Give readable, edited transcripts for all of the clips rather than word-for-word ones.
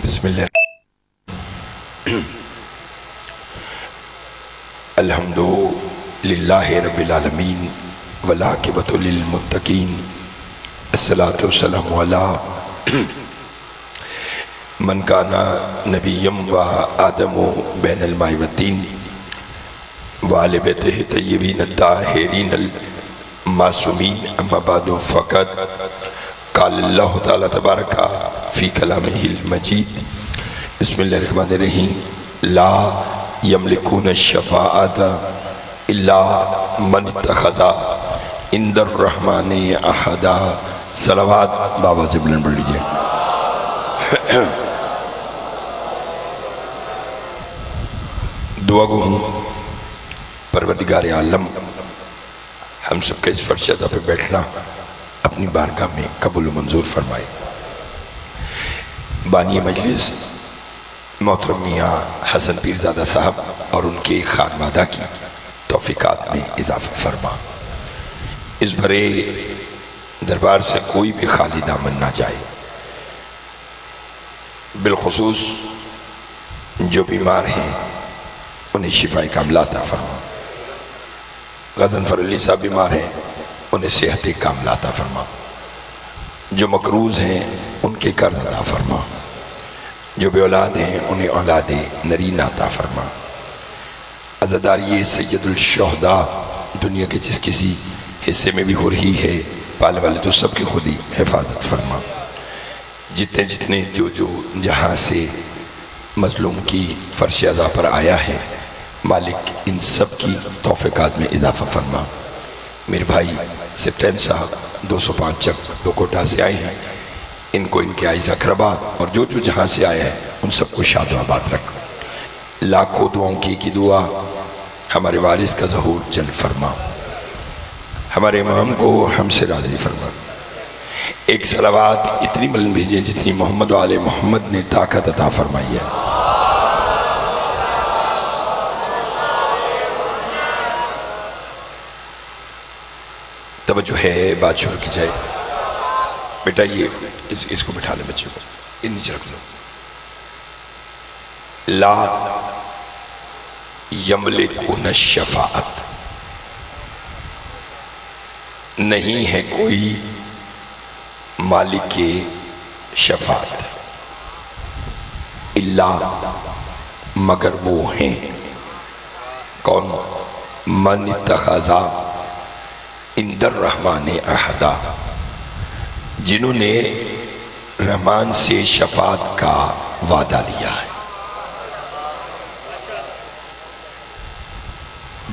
بسم اللہ الحمد للہ رب العالمین والعاقبۃ للمتقین الصلاۃ والسلام علی من کان نبیم و آدم بین الماء والطین وآل بیتہ طیبین الطاہرین المعصومین اما بعد فقط قال اللہ تعالی تبارک فی کلامہ المجید بسم اللہ الرحمن الرحیم لا یملکون الشفاعۃ الا من اتخذ عند الرحمن عہدا۔ صلوات بابا سے بلند پڑھ لیجئے۔ دعا گو ہوں پروردگار عالم ہم سب کے اس فرشتہ پہ بیٹھنا اپنی بارگاہ میں قبول و منظور فرمائے۔ بانی مجلس محترم میاں حسن پیرزادہ صاحب اور ان کے خانوادہ کی توفیقات میں اضافہ فرما۔ اس بھرے دربار سے کوئی بھی خالی دامن نہ جائے، بالخصوص جو بیمار ہیں انہیں شفاء کاملہ عطا فرما۔ غضنفر علی صاحب بیمار ہیں، انہیں صحت کاملہ عطا فرما۔ جو مقروض ہیں ان کے قرض عطا فرما۔ جو بے اولاد ہیں انہیں اولاد نرینہ عطا فرما۔ عزاداری سید الشہداء دنیا کے جس کسی حصے میں بھی ہو رہی ہے، پالے والے تو سب کی خود ہی حفاظت فرما۔ جتنے جتنے جو جہاں سے مظلوم کی فرش عزا پر آیا ہے، مالک ان سب کی توفیقات میں اضافہ فرما۔ میرے بھائی سپتین صاحب 205 چک دو کوٹا سے آئے ہیں، ان کو ان کے عائز اقربا اور جو جہاں سے آیا ہے ان سب کو شاد و آباد رکھ۔ لاکھوں دعاؤں کی دعا ہمارے وارث کا ظہور جل فرما، ہمارے امام کو ہم سے راضی فرما۔ ایک صلوات اتنی بلند بھیجیں جتنی محمد و آل محمد نے طاقت عطا فرمائی ہے۔ توجہ ہے، بات شروع کی جائے۔ بیٹا یہ اس کو بٹھا لیں، بچے کو ان نیچے رکھ لو۔ لا یملکون الشفاعت، نہیں ہے کوئی مالک شفاعت، الا مگر وہ ہیں کون؟ من اتخذ عند الرحمن عہدا، جنہوں نے رحمان سے شفاعت کا وعدہ لیا ہے۔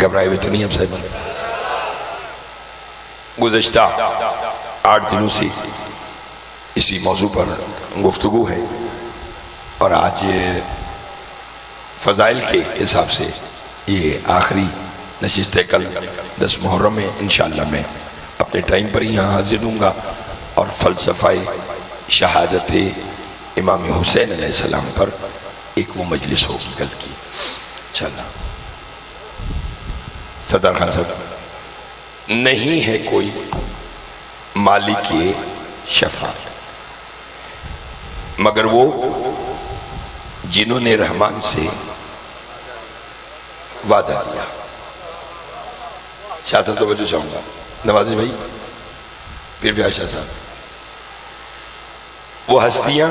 گھبرائے ہوئے تو نہیں ہم صاحب؟ گزشتہ 8 دنوں سے اسی موضوع پر گفتگو ہے، اور آج فضائل کے حساب سے یہ آخری نشست ہے۔ کل 10 محرم میں انشاءاللہ میں اپنے ٹائم پر یہاں حاضر ہوں گا، اور فلسفہ شہادت امام حسین علیہ السلام پر ایک وہ مجلس ہوگی کل کی۔ چلا صدر خان صاحب، نہیں ہے کوئی مالک شفاعت مگر وہ جنہوں نے رحمان سے وعدہ لیا۔ شاہ صاحب توجہ چاہوں گا، نوازی بھائی، پھر بھی عائشہ صاحب۔ وہ ہستیاں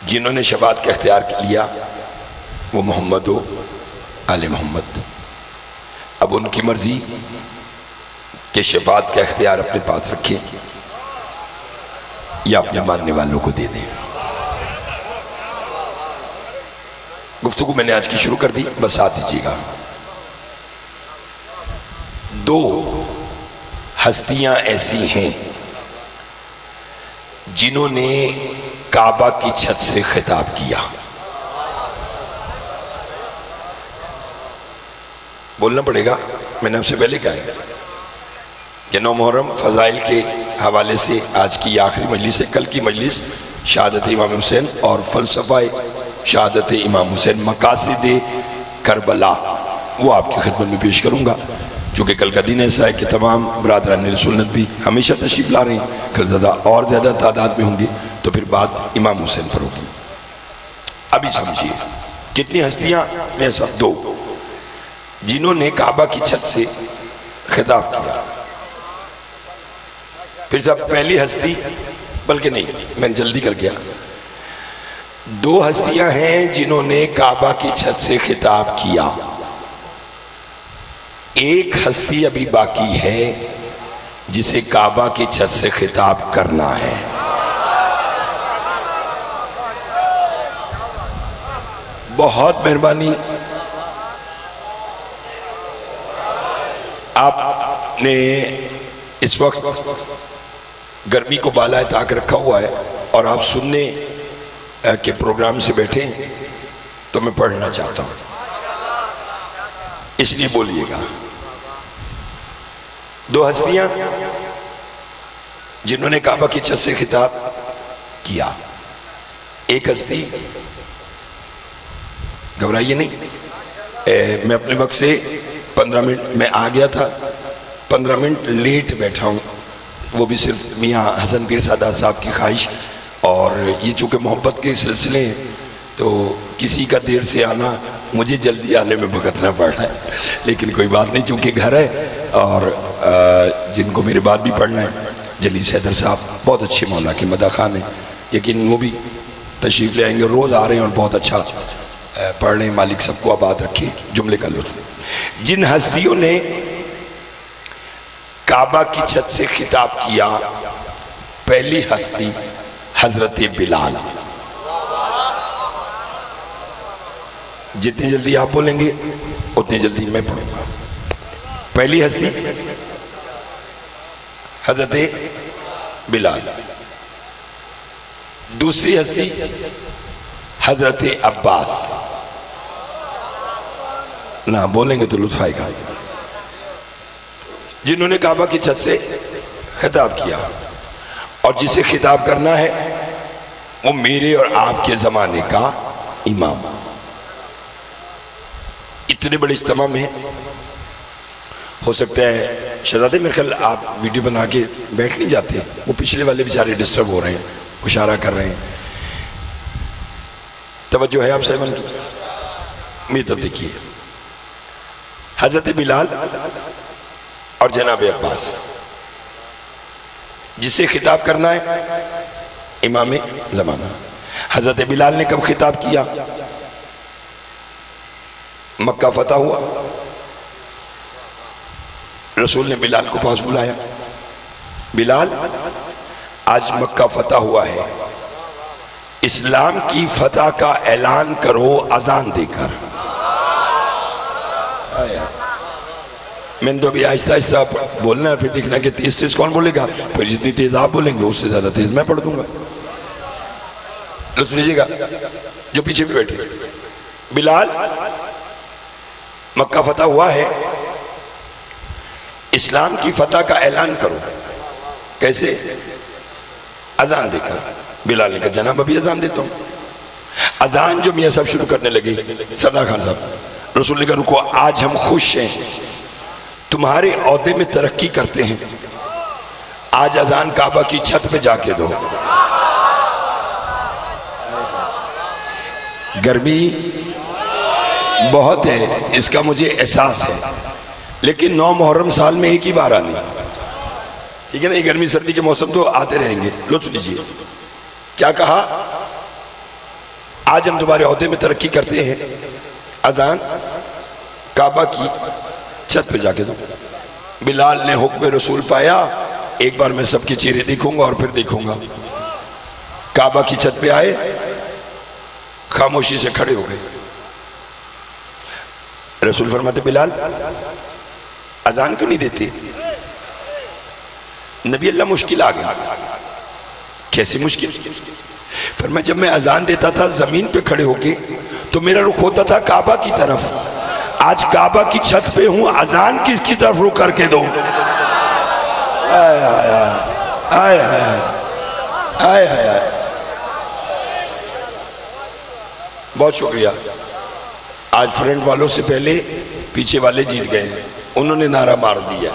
جنہوں نے شفاعت کا اختیار لیا وہ محمد و آل محمد۔ اب ان کی مرضی کہ شفاعت کا اختیار اپنے پاس رکھیں یا اپنے ماننے والوں کو دے دیں۔ گفتگو میں نے آج کی شروع کر دی، بس ساتھ دیجیے گا۔ 2 ہستیاں ایسی ہیں جنہوں نے کعبہ کی چھت سے خطاب کیا۔ بولنا پڑے گا، میں نے آپ سے پہلے کہا ہے کہ 9 محرم فضائل کے حوالے سے آج کی آخری مجلس ہے۔ کل کی مجلس شہادت امام حسین اور فلسفہ شہادت امام حسین مقاصد کربلا وہ آپ کی خدمت میں پیش کروں گا۔ چونکہ کل کا دن ایسا ہے کہ تمام برادران سنت بھی ہمیشہ تشریف لا رہے ہیں، کل زیادہ اور زیادہ تعداد میں ہوں گے، تو پھر بات امام حسین پر ہوگی۔ ابھی سمجھیے کتنی ہستیاں میں سب دو جنہوں نے کعبہ کی چھت سے خطاب کیا۔ پھر سب پہلی ہستی، بلکہ نہیں میں جلدی کر گیا، دو ہستیاں ہیں جنہوں نے کعبہ کی چھت سے خطاب کیا، ایک ہستی ابھی باقی ہے جسے کعبہ کی چھت سے خطاب کرنا ہے۔ بہت مہربانی، آپ نے اس وقت گرمی کو بالائے طاق رکھا ہوا ہے اور آپ سننے کے پروگرام سے بیٹھے ہیں، تو میں پڑھنا چاہتا ہوں، اس لیے بولیے گا۔ دو ہستیاں جنہوں نے کعبہ کی چھت سے خطاب کیا، ایک ہستی، گھبرائیے نہیں، میں اپنے وقت سے 15 منٹ میں آ گیا تھا، 15 منٹ لیٹ بیٹھا ہوں، وہ بھی صرف میاں حسن پیر سادہ صاحب کی خواہش، اور یہ چونکہ محبت کے سلسلے ہیں تو کسی کا دیر سے آنا مجھے جلدی آنے میں بھگتنا پڑ رہا ہے، لیکن کوئی بات نہیں، چونکہ گھر ہے اور جن کو میرے بعد بھی پڑھنا ہے، جلیس حیدر صاحب بہت اچھے مولا کے مداح خان ہیں، یقین وہ بھی تشریف لے آئیں گے، روز آ رہے ہیں اور بہت اچھا پڑھ رہے ہیں، مالک سب کو آباد رکھے۔ جملے کا لطف، جن ہستیوں نے کعبہ کی چھت سے خطاب کیا، پہلی ہستی حضرت بلال۔ جتنی جلدی آپ بولیں گے اتنی جلدی میں پڑھوں گا۔ پہلی ہستی حضرت بلال، دوسری ہستی حضرت عباس۔ نہ بولیں گے تو لطف آئے گا۔ جنہوں نے کعبہ کی چھت سے خطاب کیا، اور جسے خطاب کرنا ہے وہ میرے اور آپ کے زمانے کا امام۔ اتنے بڑے اجتماع میں ہو سکتا ہے شہزادے میرے خیال آپ ویڈیو بنا کے بیٹھ نہیں جاتے، وہ پچھلے والے بیچارے ڈسٹرب ہو رہے ہیں، اشارہ کر رہے ہیں، توجہ ہے آپ صاحبان کی؟ میری طرف دیکھیے، حضرت بلال اور جناب عباس، جسے خطاب کرنا ہے امام زمانہ۔ حضرت بلال نے کب خطاب کیا؟ مکہ فتح ہوا، رسول نے بلال کو پاس بلایا، بلال آج مکہ فتح ہوا ہے، اسلام کی فتح کا اعلان کرو اذان دے کر۔ میں نے تو ابھی آہستہ آہستہ بولنا ہے، پھر دیکھنا کہ تیز تیز کون بولے گا، پھر جتنی تیز آپ بولیں گے اس سے زیادہ تیز میں پڑھ دوں گا۔ لطف لیجیے گا جو پیچھے بھی بیٹھے، بلال مکہ فتح ہوا ہے، اسلام کی فتح کا اعلان کرو۔ کیسے؟ اذان دے کر۔ بلال نے کہا جناب ابھی اذان دیتا ہوں۔ اذان جو میاں صاحب شروع کرنے لگے، سردار خان صاحب، رسول نے کہا رکو، آج ہم خوش ہیں، تمہارے عہدے میں ترقی کرتے ہیں، آج اذان کعبہ کی چھت پہ جا کے دو۔ گرمی بہت ہے، اس کا مجھے احساس ہے، لیکن 9 محرم سال میں ایک ہی بار آنی، ٹھیک ہے نا؟ یہ گرمی سردی کے موسم تو آتے رہیں گے۔ لطف لیجیے، کیا کہا؟ آج ہم تمہارے عہدے میں ترقی کرتے ہیں، اذان کعبہ کی چھت پہ جا کے دو۔ بلال نے حکم رسول پایا، ایک بار میں سب کے چہرے دیکھوں گا اور پھر دیکھوں گا۔ کعبہ کی چھت پہ آئے، خاموشی سے کھڑے ہو گئے۔ رسول فرماتے بلال اذان کیوں نہیں دیتے؟ نبی اللہ مشکل آ گیا۔ کیسی مشکل؟ فرمایا جب میں اذان دیتا تھا زمین پہ کھڑے ہو کے تو میرا رخ ہوتا تھا کعبہ کی طرف، آج کعبہ کی چھت پہ ہوں، اذان کس کی طرف رخ کر کے دوں؟ آئے آئے آئے آئے آئے آئے۔ بہت شکریہ۔ آج فرنٹ والوں سے پہلے پیچھے والے جیت گئے، انہوں نے نعرہ مار دیا۔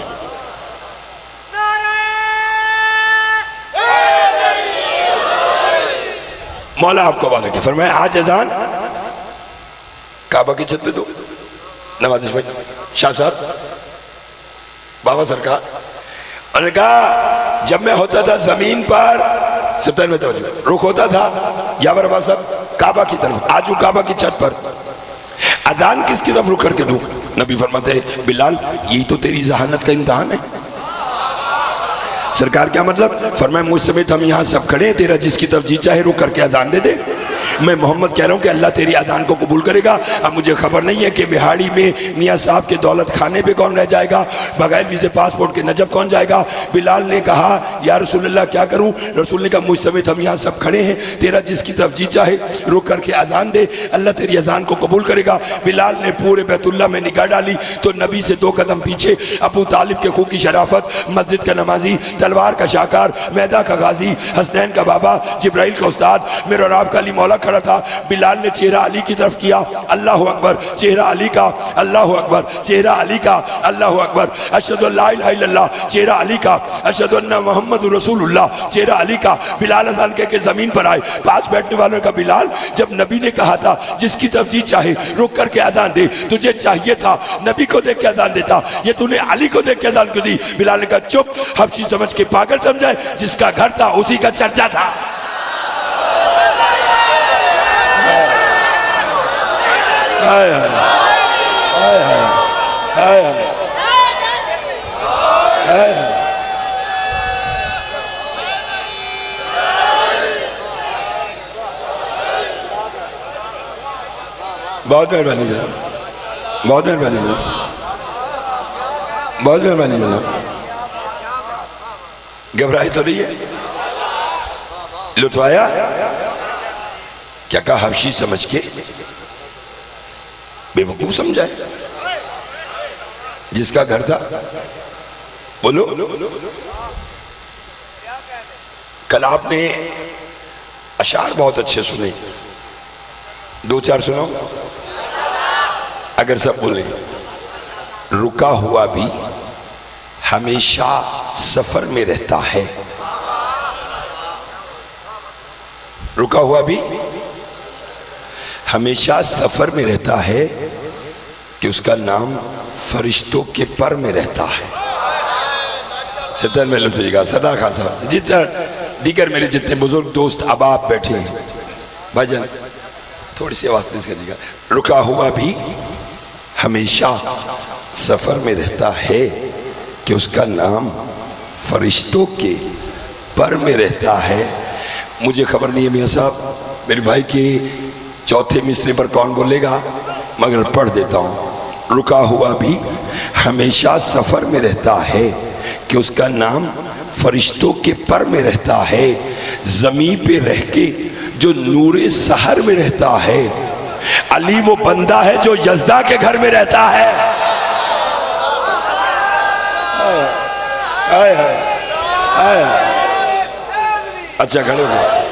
مولا آپ کو والا کہ فرمایا آج اذان کعبہ کی چھت پہ دو نماز بھائی شاہ صاحب بابا سرکار انہوں نے کہا جب میں ہوتا تھا زمین پر سبتین میں توجہ رخ ہوتا تھا یا برابا صاحب کعبہ کی طرف آج وہ کعبہ کی چھت پر اذان کس کی طرف رخ کر کے دوں نبی فرماتے بلال یہی تو تیری ذہانت کا امتحان ہے سرکار کیا مطلب فرمایا مجھ سمیت ہم یہاں سب کھڑے ہیں تیرا جس کی طرف جی چاہے رک کر کے اذان دے دے میں محمد کہہ رہا ہوں کہ اللہ تیری اذان کو قبول کرے گا اب مجھے خبر نہیں ہے کہ بہاڑی میں میاں صاحب کے دولت خانے پہ کون رہ جائے گا بغیر ویزے پاسپورٹ کے نجف کون جائے گا بلال نے کہا یا رسول اللہ کیا کروں رسول نے کہا مجھ سمیت ہم یہاں سب کھڑے ہیں تیرا جس کی طرف جی چاہے رک کر کے اذان دے اللہ تیری اذان کو قبول کرے گا بلال نے پورے بیت اللہ میں نگاہ ڈالی تو نبی سے 2 قدم پیچھے ابو طالب کے خو کی شرافت مسجد کا نمازی تلوار کا شاکار میدہ کا غازی حسنین کا بابا جبرائیل کا استاد میرا اور آپ کا علی مولا کھڑا تھا بلال نے چہرہ علی کی طرف کیا اللہ اکبر چہرہ علی کا اللہ اکبر چہرہ علی کا اللہ اکبر اشہدو لا الہ الا اللہ چہرہ علی کا اشہدو ان محمد رسول اللہ چہرہ علی کا بلال اذان کہہ کے زمین پر آئے پاس بیٹھنے والوں کا بلال جب نبی نے کہا تھا جس کی طرف جی چاہے رک کر کے اذان دے تجھے چاہیے تھا نبی کو دیکھ کے اذان دیتا یہ تو نے علی کو دیکھ کے اذان کیوں دی بلال نے کہا چپ حبشی سمجھ کے پاگل سمجھائے جس کا گھر تھا اسی کا چرچا تھا بہت مہربانی جناب بہت مہربانی جناب بہت مہربانی جناب گھبراہی تو نہیں ہے لطفایا کیا کہا حبشی سمجھ کے بے وقوف سمجھائے جس کا گھر تھا بولو کل آپ نے اشعار بہت اچھے سنے 2-4 سنو اگر سب بولیں رکا ہوا بھی ہمیشہ سفر میں رہتا ہے رکا ہوا بھی ہمیشہ سفر میں رہتا ہے کہ اس کا نام فرشتوں کے پر میں رہتا ہے ستر میں لطفی گا صدر خان صاحب جتنا دیگر میرے جتنے بزرگ دوست اب آپ بیٹھے ہیں بھائی جان تھوڑی سی آواز تیز کریے گا رکا ہوا بھی ہمیشہ سفر میں رہتا ہے کہ اس کا نام فرشتوں کے پر میں رہتا ہے مجھے خبر نہیں ہے میاں صاحب میرے بھائی کی چوتھے مصرے پر کون بولے گا مگر پڑھ دیتا ہوں رکا ہوا بھی ہمیشہ سفر میں رہتا ہے کہ اس کا نام فرشتوں کے پر میں رہتا ہے زمین پہ رہ کے جو نور سحر میں رہتا ہے علی وہ بندہ ہے جو یزدہ کے گھر میں رہتا ہے اچھا کھڑے ہو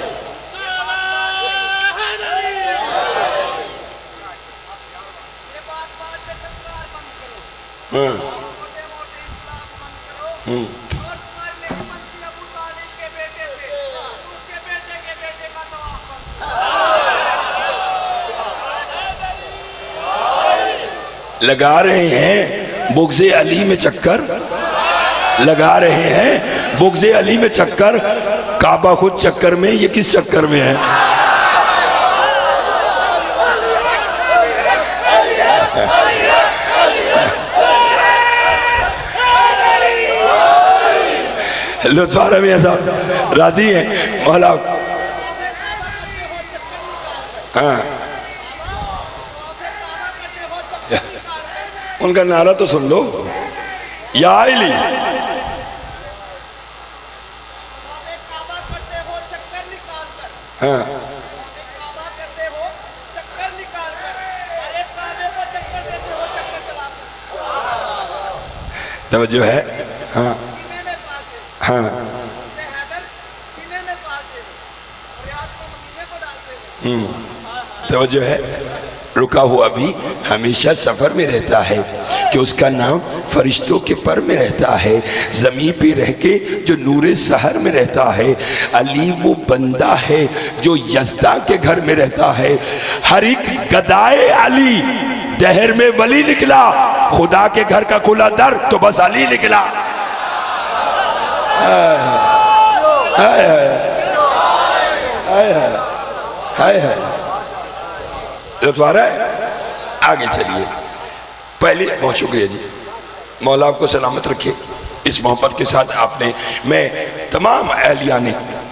لگا رہے ہیں بغض علی میں چکر لگا رہے ہیں بغض علی میں چکر کعبہ خود چکر میں یہ کس چکر میں ہے لطفارہ میاں صاحب راضی ہیں مولا ہاں ان کا نعرہ تو سن لو یا علی ہاں توجہ ہے ہاں ہاں توجہ ہے رکا ہوا بھی ہمیشہ سفر میں رہتا ہے کہ اس کا نام فرشتوں کے پر میں رہتا ہے، زمین پہ رہ کے جو نور سحر میں رہتا ہے۔ علی وہ بندہ ہے جو یزداں کے گھر میں رہتا ہے۔ ہر ایک گدائے علی دہر میں ولی نکلا، خدا کے گھر کا کھلا در تو بس علی نکلا۔ لطفارہ ہے؟ آگے چلیے۔ پہلے بہت شکریہ جی، مولا آپ کو سلامت رکھے۔ اس محبت کے ساتھ آپ نے، میں تمام اہلیان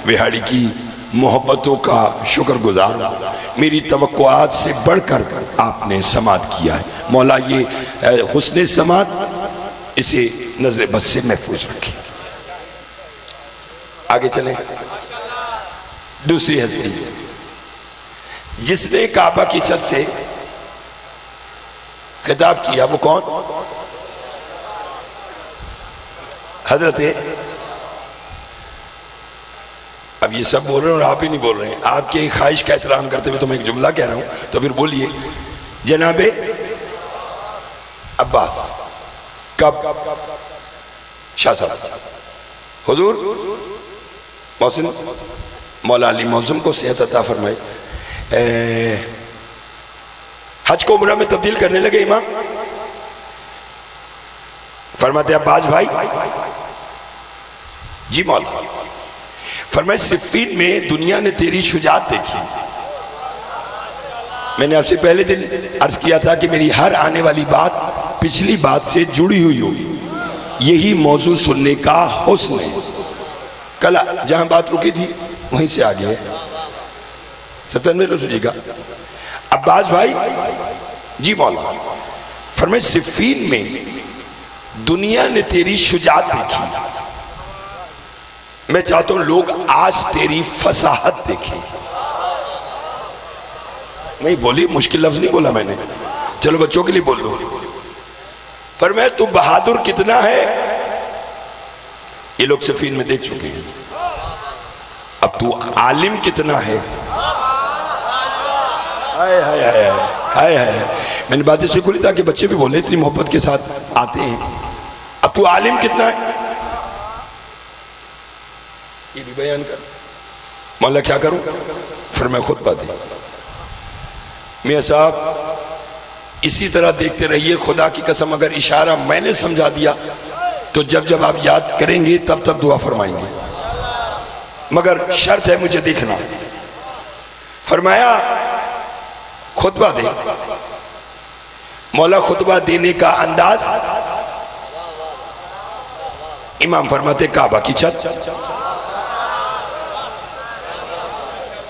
وہاڑی کی محبتوں کا شکر گزار ہوں۔ میری توقعات سے بڑھ کر آپ نے سماعت کیا ہے۔ مولا یہ حسن سماعت اسے نظر بد سے محفوظ رکھے۔ آگے چلیں۔ دوسری ہستی جس نے کعبہ کی چھت سے خطاب کیا وہ کون؟ حضرت، اب یہ سب بول رہے ہیں اور آپ ہی نہیں بول رہے ہیں، آپ کی خواہش کا احترام کرتے ہوئے تو میں ایک جملہ کہہ رہا ہوں، تو پھر بولیے۔ جناب عباس کب؟ شاہ صاحب حضور محسن مولا علی معظم کو صحت عطا فرمائے، حج کو عمرہ میں تبدیل کرنے لگے امام۔ فرماتے عباس بھائی، جی مولا، فرمائے صفین میں دنیا نے تیری شجاعت دیکھی۔ میں نے آپ سے پہلے دن عرض کیا تھا کہ میری ہر آنے والی بات پچھلی بات سے جڑی ہوئی ہوگی، یہی موضوع سننے کا حسن ہے۔ کل جہاں بات رکی تھی وہیں سے آگے ہے، سب تن میں لو سجی گا۔ عباس بھائی، جی مولا، فرمائے صفین میں دنیا نے تیری شجاعت دیکھی، میں چاہتا ہوں لوگ آج تیری فصاحت دیکھیں۔ نہیں بولی، مشکل لفظ نہیں بولا میں نے، چلو بچوں کے لیے بول دو۔ فرمایا تو بہادر کتنا ہے، یہ لوگ صفین میں دیکھ چکے ہیں، اب تو عالم کتنا ہے۔ میں نے باتیں سے کھلی تاکہ بچے بھی بولے، اتنی محبت کے ساتھ آتے ہیں، اب تو عالم کتنا ہے، یہ بھی بیان کر۔ مولا کیا کروں؟ فرمایا خطبہ دے۔ میاں صاحب اسی طرح دیکھتے رہیے، خدا کی قسم اگر اشارہ میں نے سمجھا دیا تو جب جب آپ یاد کریں گے تب تب دعا فرمائیں گے، مگر شرط ہے مجھے دیکھنا۔ فرمایا خطبہ دے۔ مولا خطبہ دینے کا انداز، امام فرماتے کعبہ کی چھت،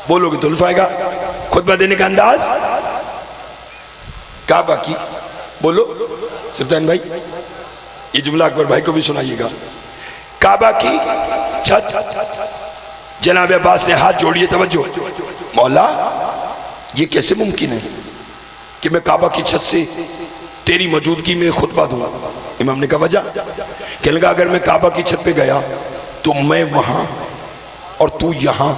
بولو گے تو لطف آئے گا۔ خطبہ دینے کا انداز کعبہ کی، بولو سبتان بھائی، یہ جملہ اکبر بھائی کو بھی سنائیے گا، کعبہ کی چھت۔ جناب عباس نے ہاتھ جوڑیے، توجہ، مولا یہ کیسے ممکن ہے کہ میں کعبہ کی چھت سے تیری موجودگی میں خطبہ دوں؟ امام نے کہا وجہ، کہنے لگا اگر میں کعبہ کی چھت پہ گیا تو میں وہاں اور تو یہاں،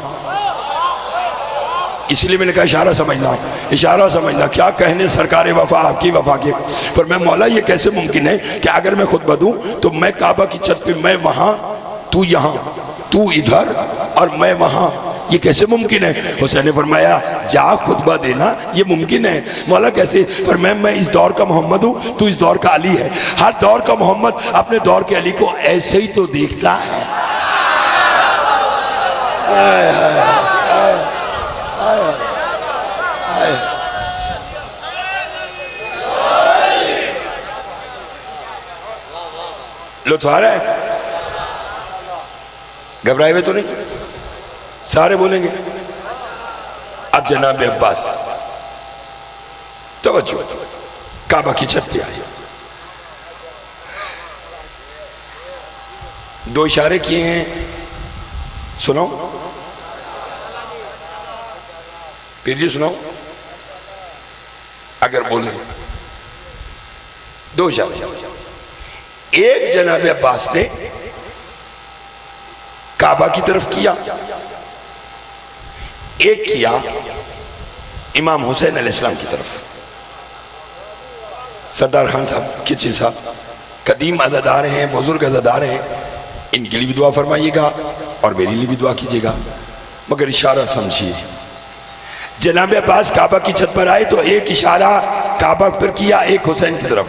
اس لیے میں نے کہا اشارہ سمجھنا، اشارہ سمجھنا، کیا کہنے سرکار وفا آپ کی وفا کے۔ فرمایا مولا یہ کیسے ممکن ہے کہ اگر میں خطبہ دوں تو میں کعبہ کی چھت پہ، میں وہاں تو یہاں، تو ادھر اور میں وہاں، یہ کیسے ممکن ہے؟ حسین نے فرمایا جا خطبہ دینا، یہ ممکن ہے۔ مولا کیسے؟ فرمایا میں اس دور کا محمد ہوں، تو اس دور کا علی ہے، ہر دور کا محمد اپنے دور کے علی کو ایسے ہی تو دیکھتا ہے۔ لطف آ رہا ہے؟ گھبرائے ہوئے تو نہیں؟ سارے بولیں گے۔ اب جناب عباس توجہ، کعبہ کی چھت پہ آئے، دو اشارے کیے ہیں، سنو پیر جی، سنو اگر بولیں، دو اشارے۔ ایک جناب عباس نے کعبہ کی طرف کیا، ایک کیا امام حسین علیہ السلام کی طرف۔ سردار خان صاحب کچی صاحب قدیم عزادار ہیں، بزرگ عزادار ہیں، ان کے لیے بھی دعا فرمائیے گا اور میرے لیے بھی دعا کیجیے گا، مگر اشارہ سمجھیے۔ جناب عباس کعبہ کی چھت پر آئے تو ایک اشارہ کعبہ پر کیا، ایک حسین کی طرف،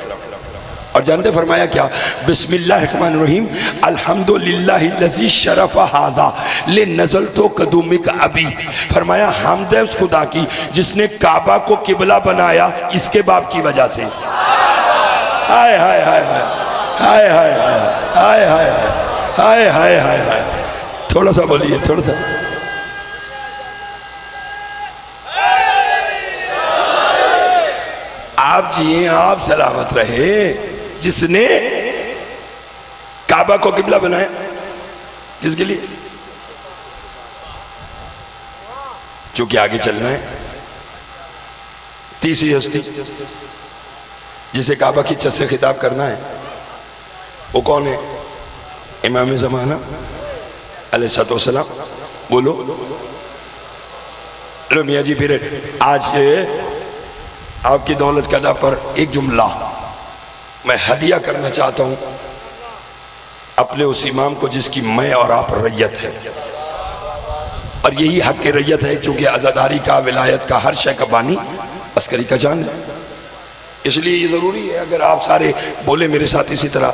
اور جانتے فرمایا کیا؟ بسم اللہ الرحمن الرحیم الحمدللہ الذی شرف ھذا لنزلت قدومک ابی۔ فرمایا حمد ہے اس خدا کی جس نے کعبہ کو قبلہ بنایا اس کے باپ کی وجہ سے۔ ہائے ہائے ہائے ہائے ہائے ہائے ہائے ہائے ہائے ہائے ہائے، تھوڑا سا بولیے، تھوڑا سا۔ آپ جیئیں، آپ سلامت رہے، جس نے کعبہ کو قبلہ بنایا، کس کے لیے؟ چونکہ آگے چلنا ہے۔ تیسری ہستی جسے کعبہ کی چھت سے خطاب کرنا ہے وہ کون ہے؟ امام زمانہ علیہ السلام۔ بولو لو میاں جی، پھر آج آپ کی دولت کے ادا پر ایک جملہ میں ہدیہ کرنا چاہتا ہوں اپنے اس امام کو جس کی میں اور آپ ریت ہے، اور یہی حق کی ریت ہے، چونکہ عزاداری کا، ولایت کا، ہر شے کا بانی عسکری کا جان ہے۔ اس لیے یہ ضروری ہے اگر آپ سارے بولے میرے ساتھ اسی طرح۔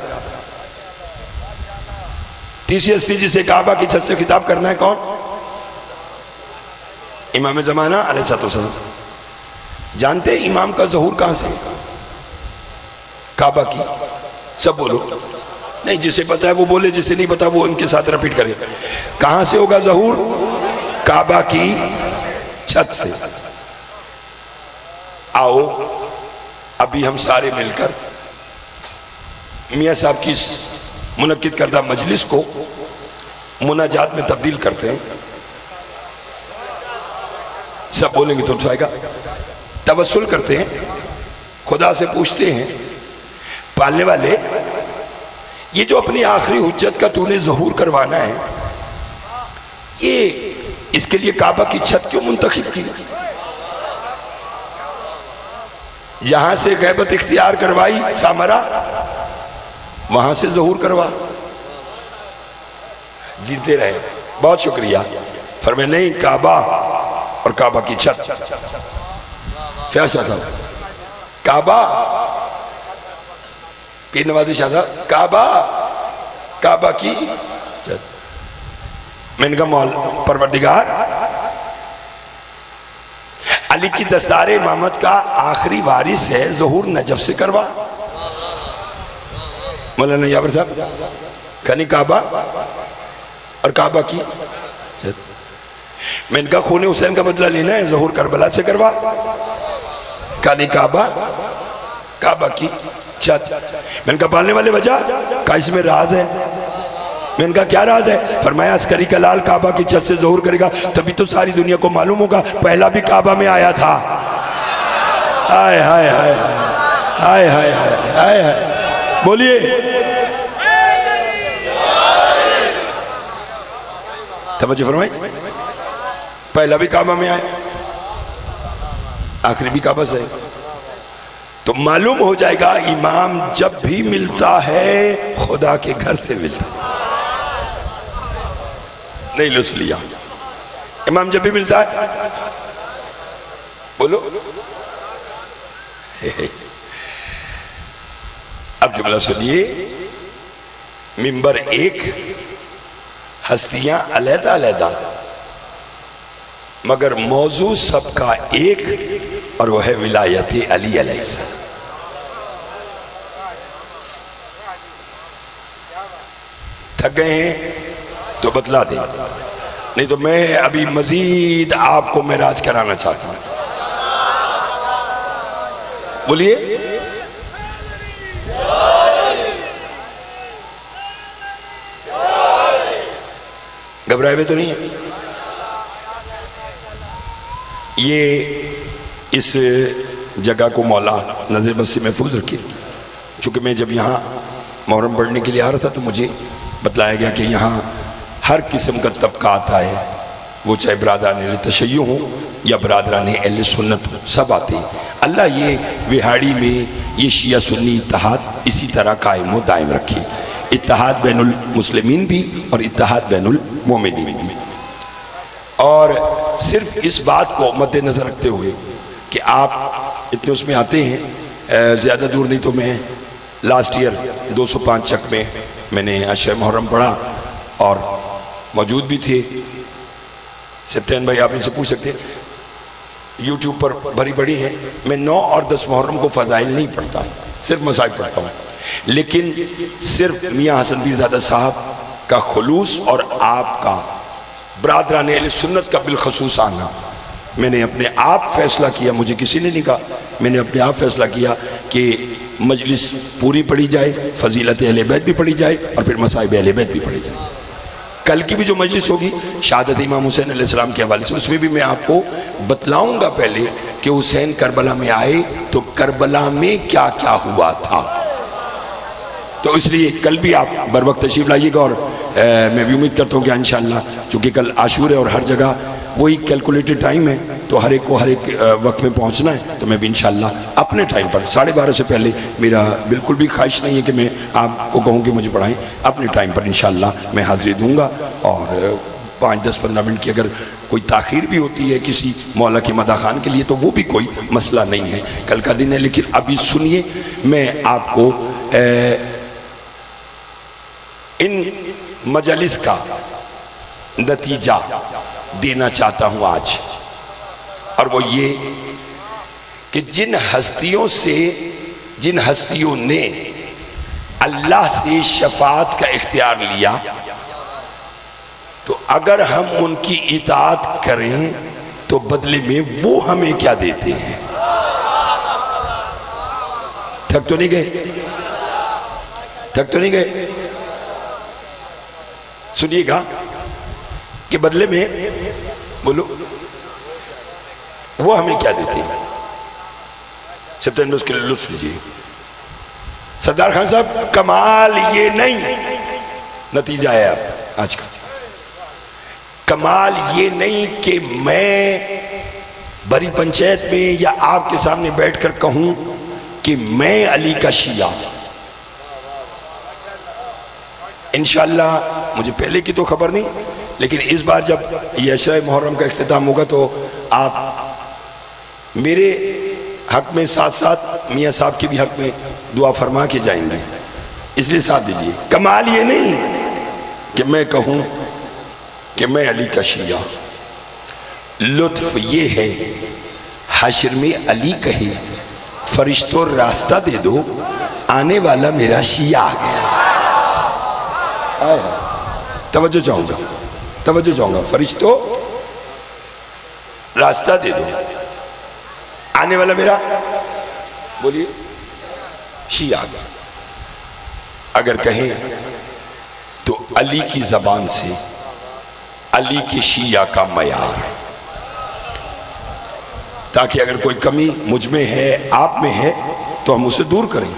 تیسری ہستی جسے کعبہ کی چھت سے خطاب کرنا ہے کون؟ امام زمانہ علیہ السلام۔ جانتے امام کا ظہور کہاں سے؟ کعبہ کی، سب بولو، نہیں جسے پتا ہے وہ بولے، جسے نہیں پتا وہ ان کے ساتھ رپیٹ کرے۔ کہاں سے ہوگا ظہور؟ کعبہ کی چھت سے۔ آؤ ابھی ہم سارے مل کر میاں صاحب کی منعقد کردہ مجلس کو مناجات میں تبدیل کرتے ہیں۔ سب بولیں گے تو اٹھائے گا۔ توسل کرتے ہیں، خدا سے پوچھتے ہیں پالنے والے یہ جو اپنی آخری حجت کا تو نے ظہور کروانا ہے، یہ اس کے لیے کعبہ کی چھت کیوں منتخب کی؟ جہاں سے غیبت اختیار کروائی سامرا، وہاں سے ظہور کروا۔ جیتے رہے، بہت شکریہ۔ فرمائے نہیں، کعبہ اور کعبہ کی چھت۔ فیاض شاہ صاحب، کعبہ، پیر نوازی شاہ صاحب، کعبہ، کعبہ کی چھت۔ میں نے کہا مول پروردگار، علی کی دستار امامت کا آخری وارث ہے، ظہور نجف سے کروا۔ مولانا یابر صاحب، کہنی کعبہ اور کعبہ کی چھت۔ میں نے کہا خون حسین کا بدلہ لینا ہے، ظہور کربلا سے کروا۔ کہنی کعبہ، کعبہ کی چھت۔ میں نے کہا پالنے والے وجہ، کہا اس میں راز ہے۔ میں نے کہا کیا راز ہے؟ فرمایا عسکری کا لال کعبہ کی چھت سے ظہور کرے گا تبھی تو ساری دنیا کو معلوم ہوگا پہلا بھی کعبہ میں آیا تھا۔ ہائے ہائے ہائے ہائے ہائے ہائے ہائے، بولیے توجہ فرمائی۔ پہلا بھی کعبہ میں آیا، آخری بھی کعبہ سے، تو معلوم ہو جائے گا امام جب بھی ملتا ہے خدا کے گھر سے ملتا ہے۔ نہیں لطف لیا، امام جب بھی ملتا ہے، بولو اب جملہ سنیے۔ منبر ایک، ہستیاں علیحدہ علیحدہ، مگر موضوع سب کا ایک، اور وہ ہے ولایت علی علیہ السلام۔ تھک گئے ہیں تو بتلا دیں، نہیں تو میں ابھی مزید آپ کو معراج کرانا چاہتا ہوں۔ بولیے گھبرائے ہوئے تو نہیں ہے؟ یہ اس جگہ کو مولا نظر بس سے محفوظ رکھے، چونکہ میں جب یہاں محرم پڑھنے کے لیے آ رہا تھا تو مجھے بتلایا گیا کہ یہاں ہر قسم کا طبقہ آتا ہے، وہ چاہے برادران تشیع ہو یا برادران اہل سنت ہو، سب آتے ہیں۔ اللہ یہ وہاڑی میں یہ شیعہ سنی اتحاد اسی طرح قائم و دائم رکھے، اتحاد بین المسلمین بھی اور اتحاد بین المومنین بھی۔ اور صرف اس بات کو مد نظر رکھتے ہوئے کہ آپ اتنے اس میں آتے ہیں، زیادہ دور نہیں تو میں لاسٹ ایئر 205 چک میں نے عشر محرم پڑھا اور موجود بھی تھے۔ سبتین بھائی آپ ان سے پوچھ سکتے ہیں، یوٹیوب پر بھری پڑی ہے، میں 9 اور 10 محرم کو فضائل نہیں پڑھتا، صرف مسائل پڑھتا ہوں، لیکن صرف میاں حسن پیر زادہ صاحب کا خلوص اور آپ کا برادران اہل سنت کا بالخصوص آنا، میں نے اپنے آپ فیصلہ کیا، مجھے کسی نے نہیں کہا، میں نے اپنے آپ فیصلہ کیا کہ مجلس پوری پڑھی جائے، فضیلت اہل بیت بھی پڑھی جائے اور پھر مصائب اہل بیت بھی پڑھی جائے۔ کل کی بھی جو مجلس ہوگی شہادت امام حسین علیہ السلام کے حوالے سے، اس میں بھی میں آپ کو بتلاؤں گا پہلے کہ حسین کربلا میں آئے تو کربلا میں کیا کیا ہوا تھا۔ تو اس لیے کل بھی آپ بر وقت تشریف لائیے گا، اور میں بھی امید کرتا ہوں کہ انشاءاللہ چونکہ کل عاشور ہے اور ہر جگہ وہی کیلکولیٹڈ ٹائم ہے تو ہر ایک کو ہر ایک وقت میں پہنچنا ہے، تو میں بھی انشاءاللہ اپنے ٹائم پر 12:30 سے پہلے، میرا بالکل بھی خواہش نہیں ہے کہ میں آپ کو کہوں کہ مجھے پڑھائیں، اپنے ٹائم پر انشاءاللہ میں حاضری دوں گا، اور 5, 10, 15 منٹ کی اگر کوئی تاخیر بھی ہوتی ہے کسی مولا کے مدح خان کے لیے تو وہ بھی کوئی مسئلہ نہیں ہے، کل کا دن ہے۔ لیکن ابھی سنیے، میں آپ کو ان مجلس کا نتیجہ دینا چاہتا ہوں آج، اور وہ یہ کہ جن ہستیوں نے اللہ سے شفاعت کا اختیار لیا، تو اگر ہم ان کی اطاعت کریں تو بدلے میں وہ ہمیں کیا دیتے ہیں؟ تھک تو نہیں گئے؟ تھک تو نہیں گئے؟ سنیے گا کہ بدلے میں بولو وہ ہمیں کیا دیتے ہیں۔ سپتمبر اس کے لئے لطف لیجئے۔ سردار خان صاحب، کمال یہ نہیں، نتیجہ ہے آپ آج کا، کمال یہ نہیں کہ میں بڑی پنچایت میں یا آپ کے سامنے بیٹھ کر کہوں کہ میں علی کا شیعہ۔ انشاءاللہ مجھے پہلے کی تو خبر نہیں، لیکن اس بار جب یہ عشرہ محرم کا اختتام ہوگا تو آپ میرے حق میں ساتھ ساتھ میاں صاحب کے بھی حق میں دعا فرما کے جائیں گے، اس لیے ساتھ دیجئے۔ کمال یہ نہیں کہ میں کہوں کہ میں علی کا شیعہ، لطف یہ ہے حشر میں علی کہے فرشتوں راستہ دے دو، آنے والا میرا شیعہ آ گیا۔ توجہ چاہوں گا، فرشتوں راستہ دے دو، آنے والا میرا بولیے شیعہ آ گیا۔ اگر کہیں تو علی کی زبان سے علی کے شیعہ کا معیار، تاکہ اگر کوئی کمی مجھ میں ہے، آپ میں ہے، تو ہم اسے دور کریں۔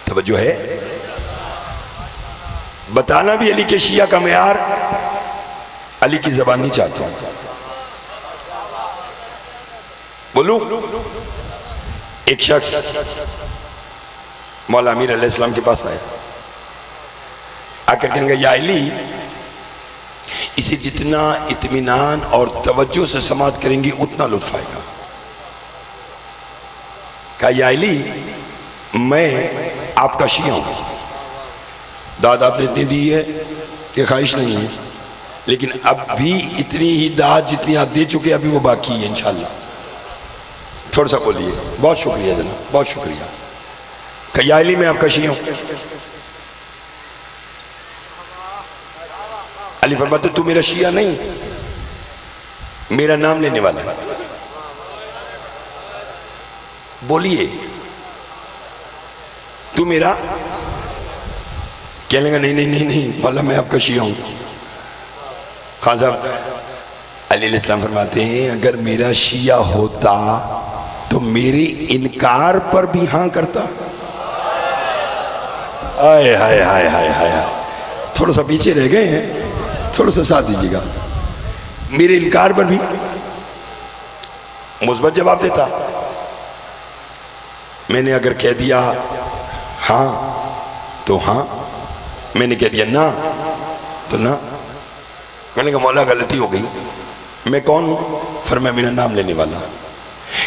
توجہ ہے؟ بتانا بھی علی کے شیعہ کا معیار علی کی زبان نہیں چاہتا ہوں۔ بولو، ایک شخص مولا امیر علیہ السلام کے پاس آئے، آ کر کہیں گے یا علی، اسے جتنا اطمینان اور توجہ سے سماعت کریں گے اتنا لطف آئے گا۔ کہا یا علی، میں آپ کا شیعہ ہوں، داد آپ نے اتنی دی ہے کہ خواہش نہیں ہے، لیکن اب بھی اتنی ہی داد جتنی آپ دے چکے ابھی وہ باقی ہے انشاءاللہ۔ تھوڑا سا بولیے۔ بہت شکریہ جناب، بہت شکریہ۔ کہ یا علی، میں آپ کا شیعہ ہوں۔ علی فرماتے تو میرا شیعہ نہیں، میرا نام لینے والا ہے۔ بولیے، تو میرا؟ کہنے گا نہیں مولا میں آپ کا شیعہ ہوں۔ خان صاحب علی علیہ السلام فرماتے ہیں اگر میرا شیعہ ہوتا تو میرے انکار پر بھی ہاں کرتا۔ آئے ہائے ہائے ہائے ہائے، تھوڑا سا پیچھے رہ گئے ہیں، تھوڑا سا ساتھ دیجیے گا. میرے انکار پر بھی مثبت جواب دیتا. میں نے اگر کہہ دیا ہاں تو ہاں، میں نے کہہ دیا نہ تو نہ. میں نے کہا مولا غلطی ہو گئی. میں کون ہوں؟ فرمایا میرا نام لینے والا.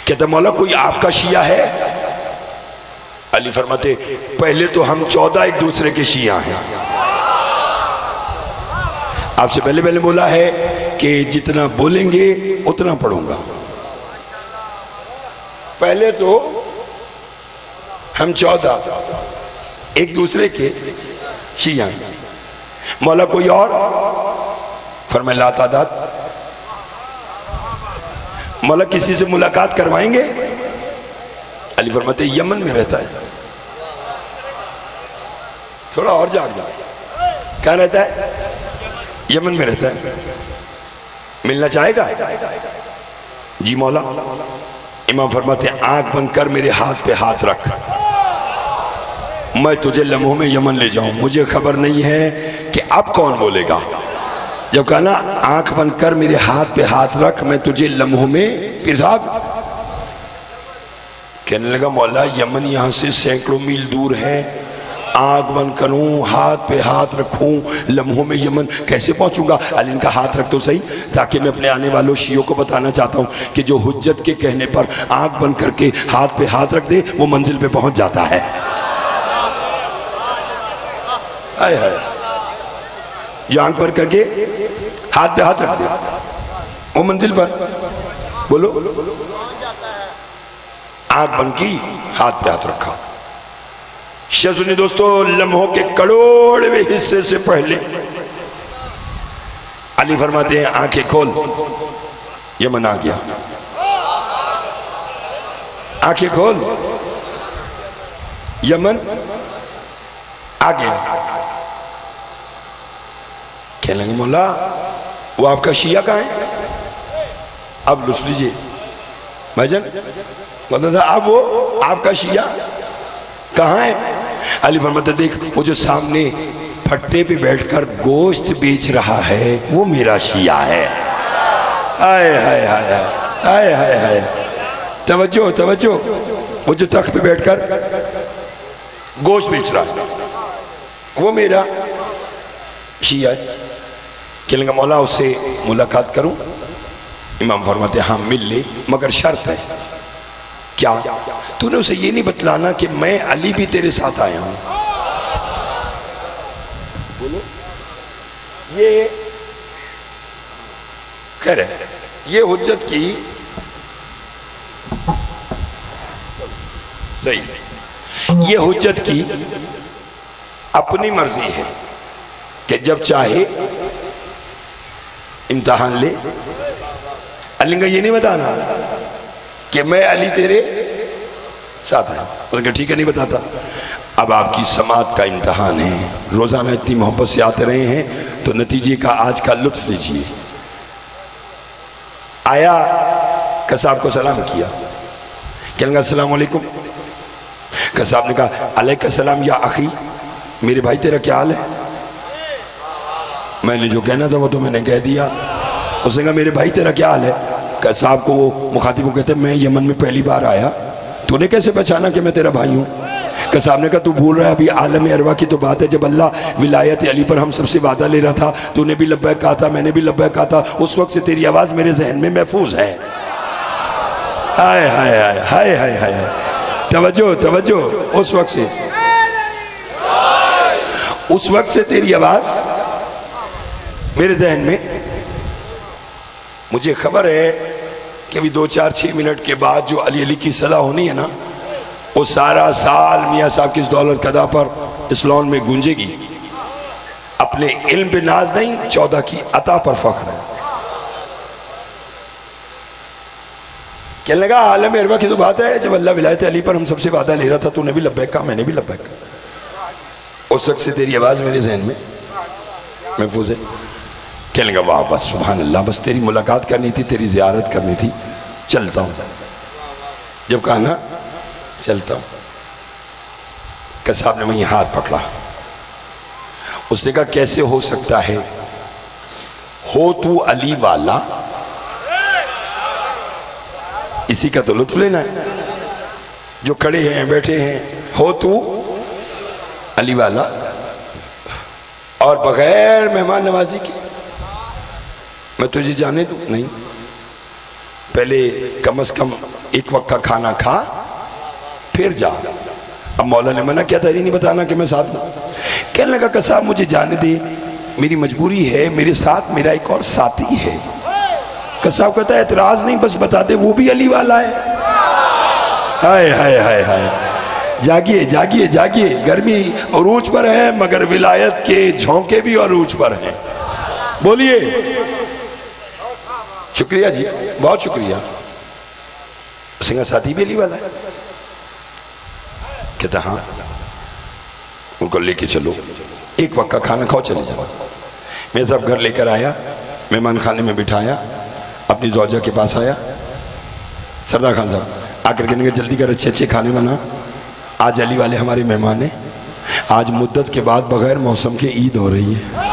کہتا مولا کوئی آپ کا شیعہ ہے؟ علی فرماتے پہلے تو ہم 14 ایک دوسرے کے شیعہ ہیں. آپ سے پہلے بولا ہے کہ جتنا بولیں گے اتنا پڑھوں گا. پہلے تو ہم 14 ایک دوسرے کے شیعہ ہیں. مولا کوئی اور؟ فرمایا لا تعداد. مولا کسی سے ملاقات کروائیں گے؟ علی فرماتے یمن میں رہتا ہے. تھوڑا اور جاگ جا. کہاں رہتا ہے؟ یمن میں رہتا ہے. ملنا چاہے گا؟ جی مولا. امام فرماتے ہیں آنکھ بند کر میرے ہاتھ پہ ہاتھ رکھ، میں تجھے لمحوں میں یمن لے جاؤں. مجھے خبر نہیں ہے کہ اب کون بولے گا. جب کہا نا آنکھ بند کر میرے ہاتھ پہ ہاتھ رکھ میں تجھے لمحوں میں، پھر صاحب کہنے لگا مولا یمن یہاں سے سینکڑوں میل دور ہے، آنکھ بند کروں ہاتھ پہ ہاتھ رکھوں لمحوں میں یمن کیسے پہنچوں گا؟ علی ان کا ہاتھ رکھ تو صحیح، تاکہ میں اپنے آنے والوں شیعوں کو بتانا چاہتا ہوں کہ جو حجت کے کہنے پر آنکھ بند کر کے ہاتھ پہ ہاتھ رکھ دے وہ منزل پہ پہنچ جاتا ہے. آئے ہائے، جو آنکھ بند کر کے ہاتھ پہ ہاتھ رکھ دے وہ منزل پر. بولو آنکھ بند کی ہاتھ پہ ہاتھ رکھا. سنی دوستو لمحوں کے کروڑویں حصے سے پہلے علی فرماتے ہیں آنکھیں کھول. یمن آ گیا. آنکھیں کھول یمن آ گیا. کہنے لگے مولا وہ آپ کا شیعہ کہاں ہے؟ اب لسٹ لیجئے بھائی جان. مطلب اب وہ آپ کا شیعہ کہاں ہے؟ علی فرماتے دیکھ وہ جو سامنے پھٹے پہ بیٹھ کر گوشت بیچ رہا ہے وہ میرا شیعہ ہے. آئے ہائے ہائے ہائے ہائے ہائے. توجہ توجہ. وہ جو تخت پہ بیٹھ کر گوشت بیچ رہا ہے وہ میرا شیعہ ہے. کہنے لگا مولا اس سے ملاقات کروں؟ امام فرماتے ہاں مل لے مگر شرط ہے. کیا؟ تو نے اسے یہ نہیں بتلانا کہ میں علی بھی تیرے ساتھ آیا ہوں. بولو یہ خیر ہے، یہ حجت کی صحیح، یہ حجت کی اپنی مرضی ہے کہ جب چاہے امتحان لے. علی کا یہ نہیں بتانا کہ میں علی تیرے ساتھ آیا. اس نے ٹھیک ہے نہیں بتاتا. اب آپ کی سماعت کا امتحان ہے، روزانہ اتنی محبت سے آتے رہے ہیں تو نتیجے کا آج کا لطف لیجئے. آیا قصاب کو سلام کیا. کہنے لگا السلام علیکم. قصاب نے کہا علیکہ السلام یا اخی، میرے بھائی تیرا کیا حال ہے؟ میں نے جو کہنا تھا وہ تو میں نے کہہ دیا. اس نے کہا میرے بھائی تیرا کیا حال ہے؟ قصاب کو وہ مخاطب کو کہتے ہیں میں یمن میں پہلی بار آیا، تو نے کیسے پہچانا کہ میں تیرا بھائی ہوں؟ قصاب نے کہا تو بھول رہا ہے ابھی عالم ارواح کی تو بات ہے، جب اللہ ولایت علی پر ہم سب سے وعدہ لے رہا تھا تو نے بھی لبیک کہا تھا، میں نے بھی لبیک کہا تھا، اس وقت سے تیری آواز میرے ذہن میں محفوظ ہے. ہائے ہائے ہائے ہائے ہائے ہائے. توجہ توجہ. اس وقت سے تیری آواز میرے ذہن میں. مجھے خبر ہے کہ ابھی 2-4-6 منٹ کے بعد جو علی علی کی صدا ہونی ہے نا وہ سارا سال میاں صاحب کی اس دولت قضا پر اس لون میں گونجے گی. اپنے علم پہ ناز نہیں، 14 کی عطا پر فخر ہے. کہنے لگا عالم ارواح کی تو بات ہے، جب اللہ ولایت علی پر ہم سب سے وعدہ لے رہا تھا تو نے بھی لبیک کہا، میں نے بھی لبیک کہا، اس وقت سے تیری آواز میرے ذہن میں محفوظ ہے. کہنے لگا واہ بس سبحان اللہ، بس تیری ملاقات کرنی تھی، تیری زیارت کرنی تھی، چلتا ہوں. جب کہا نا چلتا ہوں، قصاب نے وہیں ہاتھ پکڑا. اس نے کہا کیسے ہو سکتا ہے ہو تو علی والا، اسی کا تو لطف لینا ہے. جو کھڑے ہیں بیٹھے ہیں، ہو تو علی والا، اور بغیر مہمان نوازی کی میں تجھے جانے دوں؟ نہیں، پہلے کم از کم ایک وقت کا کھانا کھا پھر جا. اب مولا نے منع کیا تھا نہیں بتانا کہ میں ساتھ ہوں. کہنے لگا کہ صاحب مجھے جانے دے، میری مجبوری ہے، میرے ساتھ میرا ایک اور ساتھی ہے. کساب کہتا ہے اعتراض نہیں، بس بتا دے وہ بھی علی والا ہے. ہائے ہائے ہائے ہائے، جاگیے جاگیے جاگیے، گرمی عروج پر ہے مگر ولایت کے جھونکے بھی عروج پر ہیں. بولیے شکریہ جی، بہت شکریہ. سنگا ساتھی بھی علی والا ہے؟ کہتا ہاں. ان کو لے کے چلو، ایک وقت کا کھانا کھاؤ، چلے جاؤ. میں سب گھر لے کر آیا، مہمان خانے میں بٹھایا، اپنی زوجہ کے پاس آیا. سردار خان صاحب آ کر کہنے کہ جلدی کر اچھے اچھے کھانے بنا، آج علی والے ہمارے مہمان ہیں، آج مدت کے بعد بغیر موسم کے عید ہو رہی ہے.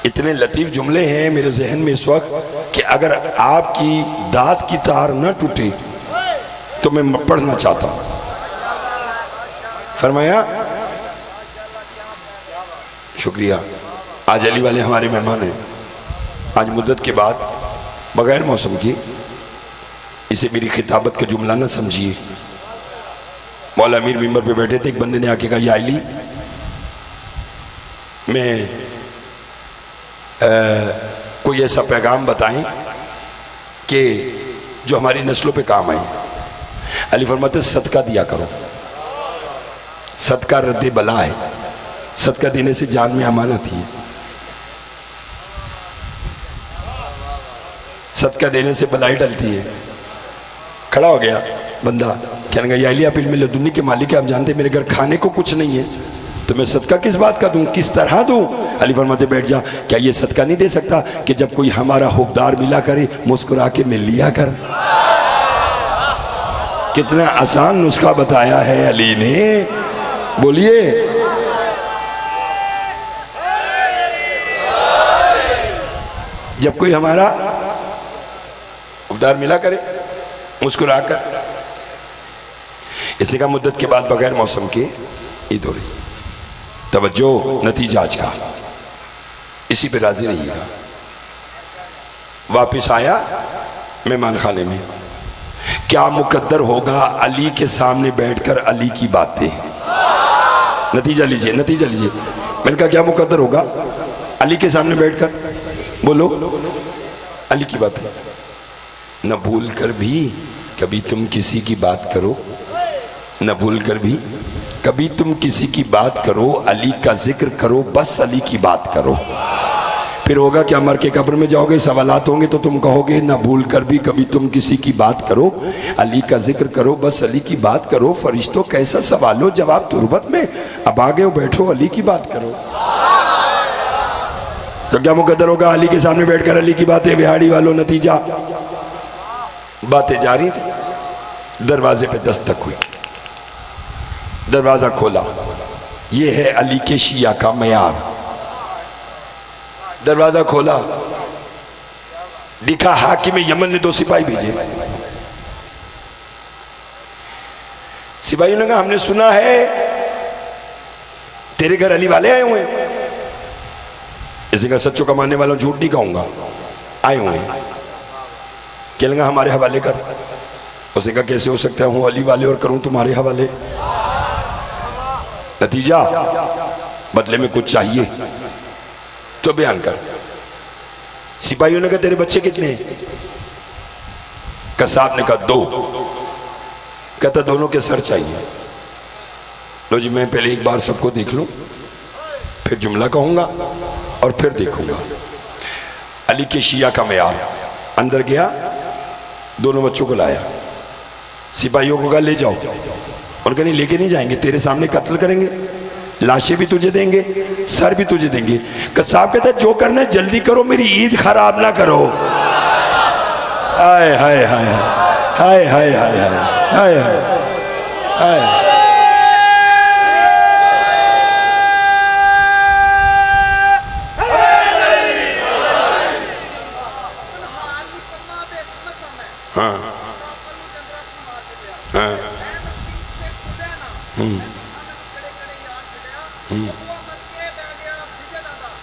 اتنے لطیف جملے ہیں میرے ذہن میں اس وقت کہ اگر آپ کی داد کی تار نہ ٹوٹے تو میں پڑھنا چاہتا ہوں. فرمایا شکریہ، آج علی والے ہمارے مہمان ہیں، آج مدت کے بعد بغیر موسم کی. اسے میری خطابت کا جملہ نہ سمجھیے. مولا امیر ممبر پہ بیٹھے تھے، ایک بندے نے آ کے کہا یا علی، میں کوئی ایسا پیغام بتائیں کہ جو ہماری نسلوں پہ کام آئے. علی فرماتے صدقہ دیا کرو، صدقہ رد بلا ہے، صدقہ دینے سے جان میں امانت ہے، صدقہ دینے سے بلائی ڈلتی ہے. کھڑا ہو گیا بندہ، کہنے گا یا علی آپ علم لدنی کے مالک ہیں، آپ جانتے میرے گھر کھانے کو کچھ نہیں ہے، تو میں صدقہ کس بات کا دوں، کس طرح دوں؟ علی فرماتے بیٹھ جا، کیا یہ صدقہ نہیں دے سکتا کہ جب کوئی ہمارا حقدار ملا کرے مسکرا کے مل لیا کر. کتنا آسان نسخہ بتایا ہے علی نے. بولیے جب کوئی ہمارا حقدار ملا کرے مسکرا کر. اس نے کہا مدت کے بعد بغیر موسم کے عید ہو رہی. توجہ، نتیجہ آج کا اسی پہ راضی رہیے گا. واپس آیا مہمان خانے میں، کیا مقدر ہوگا علی کے سامنے بیٹھ کر علی کی باتیں. نتیجہ لیجئے، نتیجہ لیجئے. میں نے کہا کیا مقدر ہوگا علی کے سامنے بیٹھ کر، بولو، علی کی باتیں. نہ بھول کر بھی کبھی تم کسی کی بات کرو، نہ بھول کر بھی کبھی تم کسی کی بات کرو، علی کا ذکر کرو، بس علی کی بات کرو. پھر ہوگا کہ مر کے قبر میں جاؤ گے، سوالات ہوں گے تو تم کہو گے نہ بھول کر بھی کبھی تم کسی کی بات کرو، علی کا ذکر کرو، بس علی کی بات کرو. فرشتوں کیسا سوالو جواب تربت میں، اب آگے ہو بیٹھو علی کی بات کرو. تو کیا مقدر ہوگا علی کے سامنے بیٹھ کر علی کی باتیں. بہاڑی والوں نتیجہ، باتیں جاری تھی. دروازے پہ دستک ہوئی، دروازہ کھولا. یہ ہے علی کے شیعہ کا معیار. دروازہ کھولا، دکھا حاکم یمن نے 2 سپاہی بھیجے. سپاہیوں نے کہا ہم نے سنا ہے تیرے گھر علی والے آئے ہوئے ہیں. اس نے کہا سچوں کمانے والوں جھوٹ نہیں کہوں گا، آئے ہوئے ہیں. کہنے لگا ہمارے حوالے کر. اس نے کہا کیسے ہو سکتا ہے ہوں علی والے اور کروں تمہارے حوالے. نتیجہ بدلے میں کچھ چاہیے تو بیان کر. سپاہیوں نے کہا تیرے بچے کتنے ہیں؟ قصاب نے کہا 2. کہتا دونوں کے سر چاہیے. لو جی میں پہلے ایک بار سب کو دیکھ لوں، پھر جملہ کہوں گا اور پھر دیکھوں گا. علی کے شیعہ کا معیار. اندر گیا، دونوں بچوں کو لایا. سپاہیوں کو کہا لے جاؤ. ان کا نہیں لے کے نہیں جائیں گے، تیرے سامنے قتل کریں گے، لاشیں بھی تجھے دیں گے، سر بھی تجھے دیں گے. قصاب کہتا ہے جو کرنا ہے جلدی کرو، میری عید خراب نہ کرو. ہائے ہائے ہائے ہائے ہائے ہائے ہائے ہائے.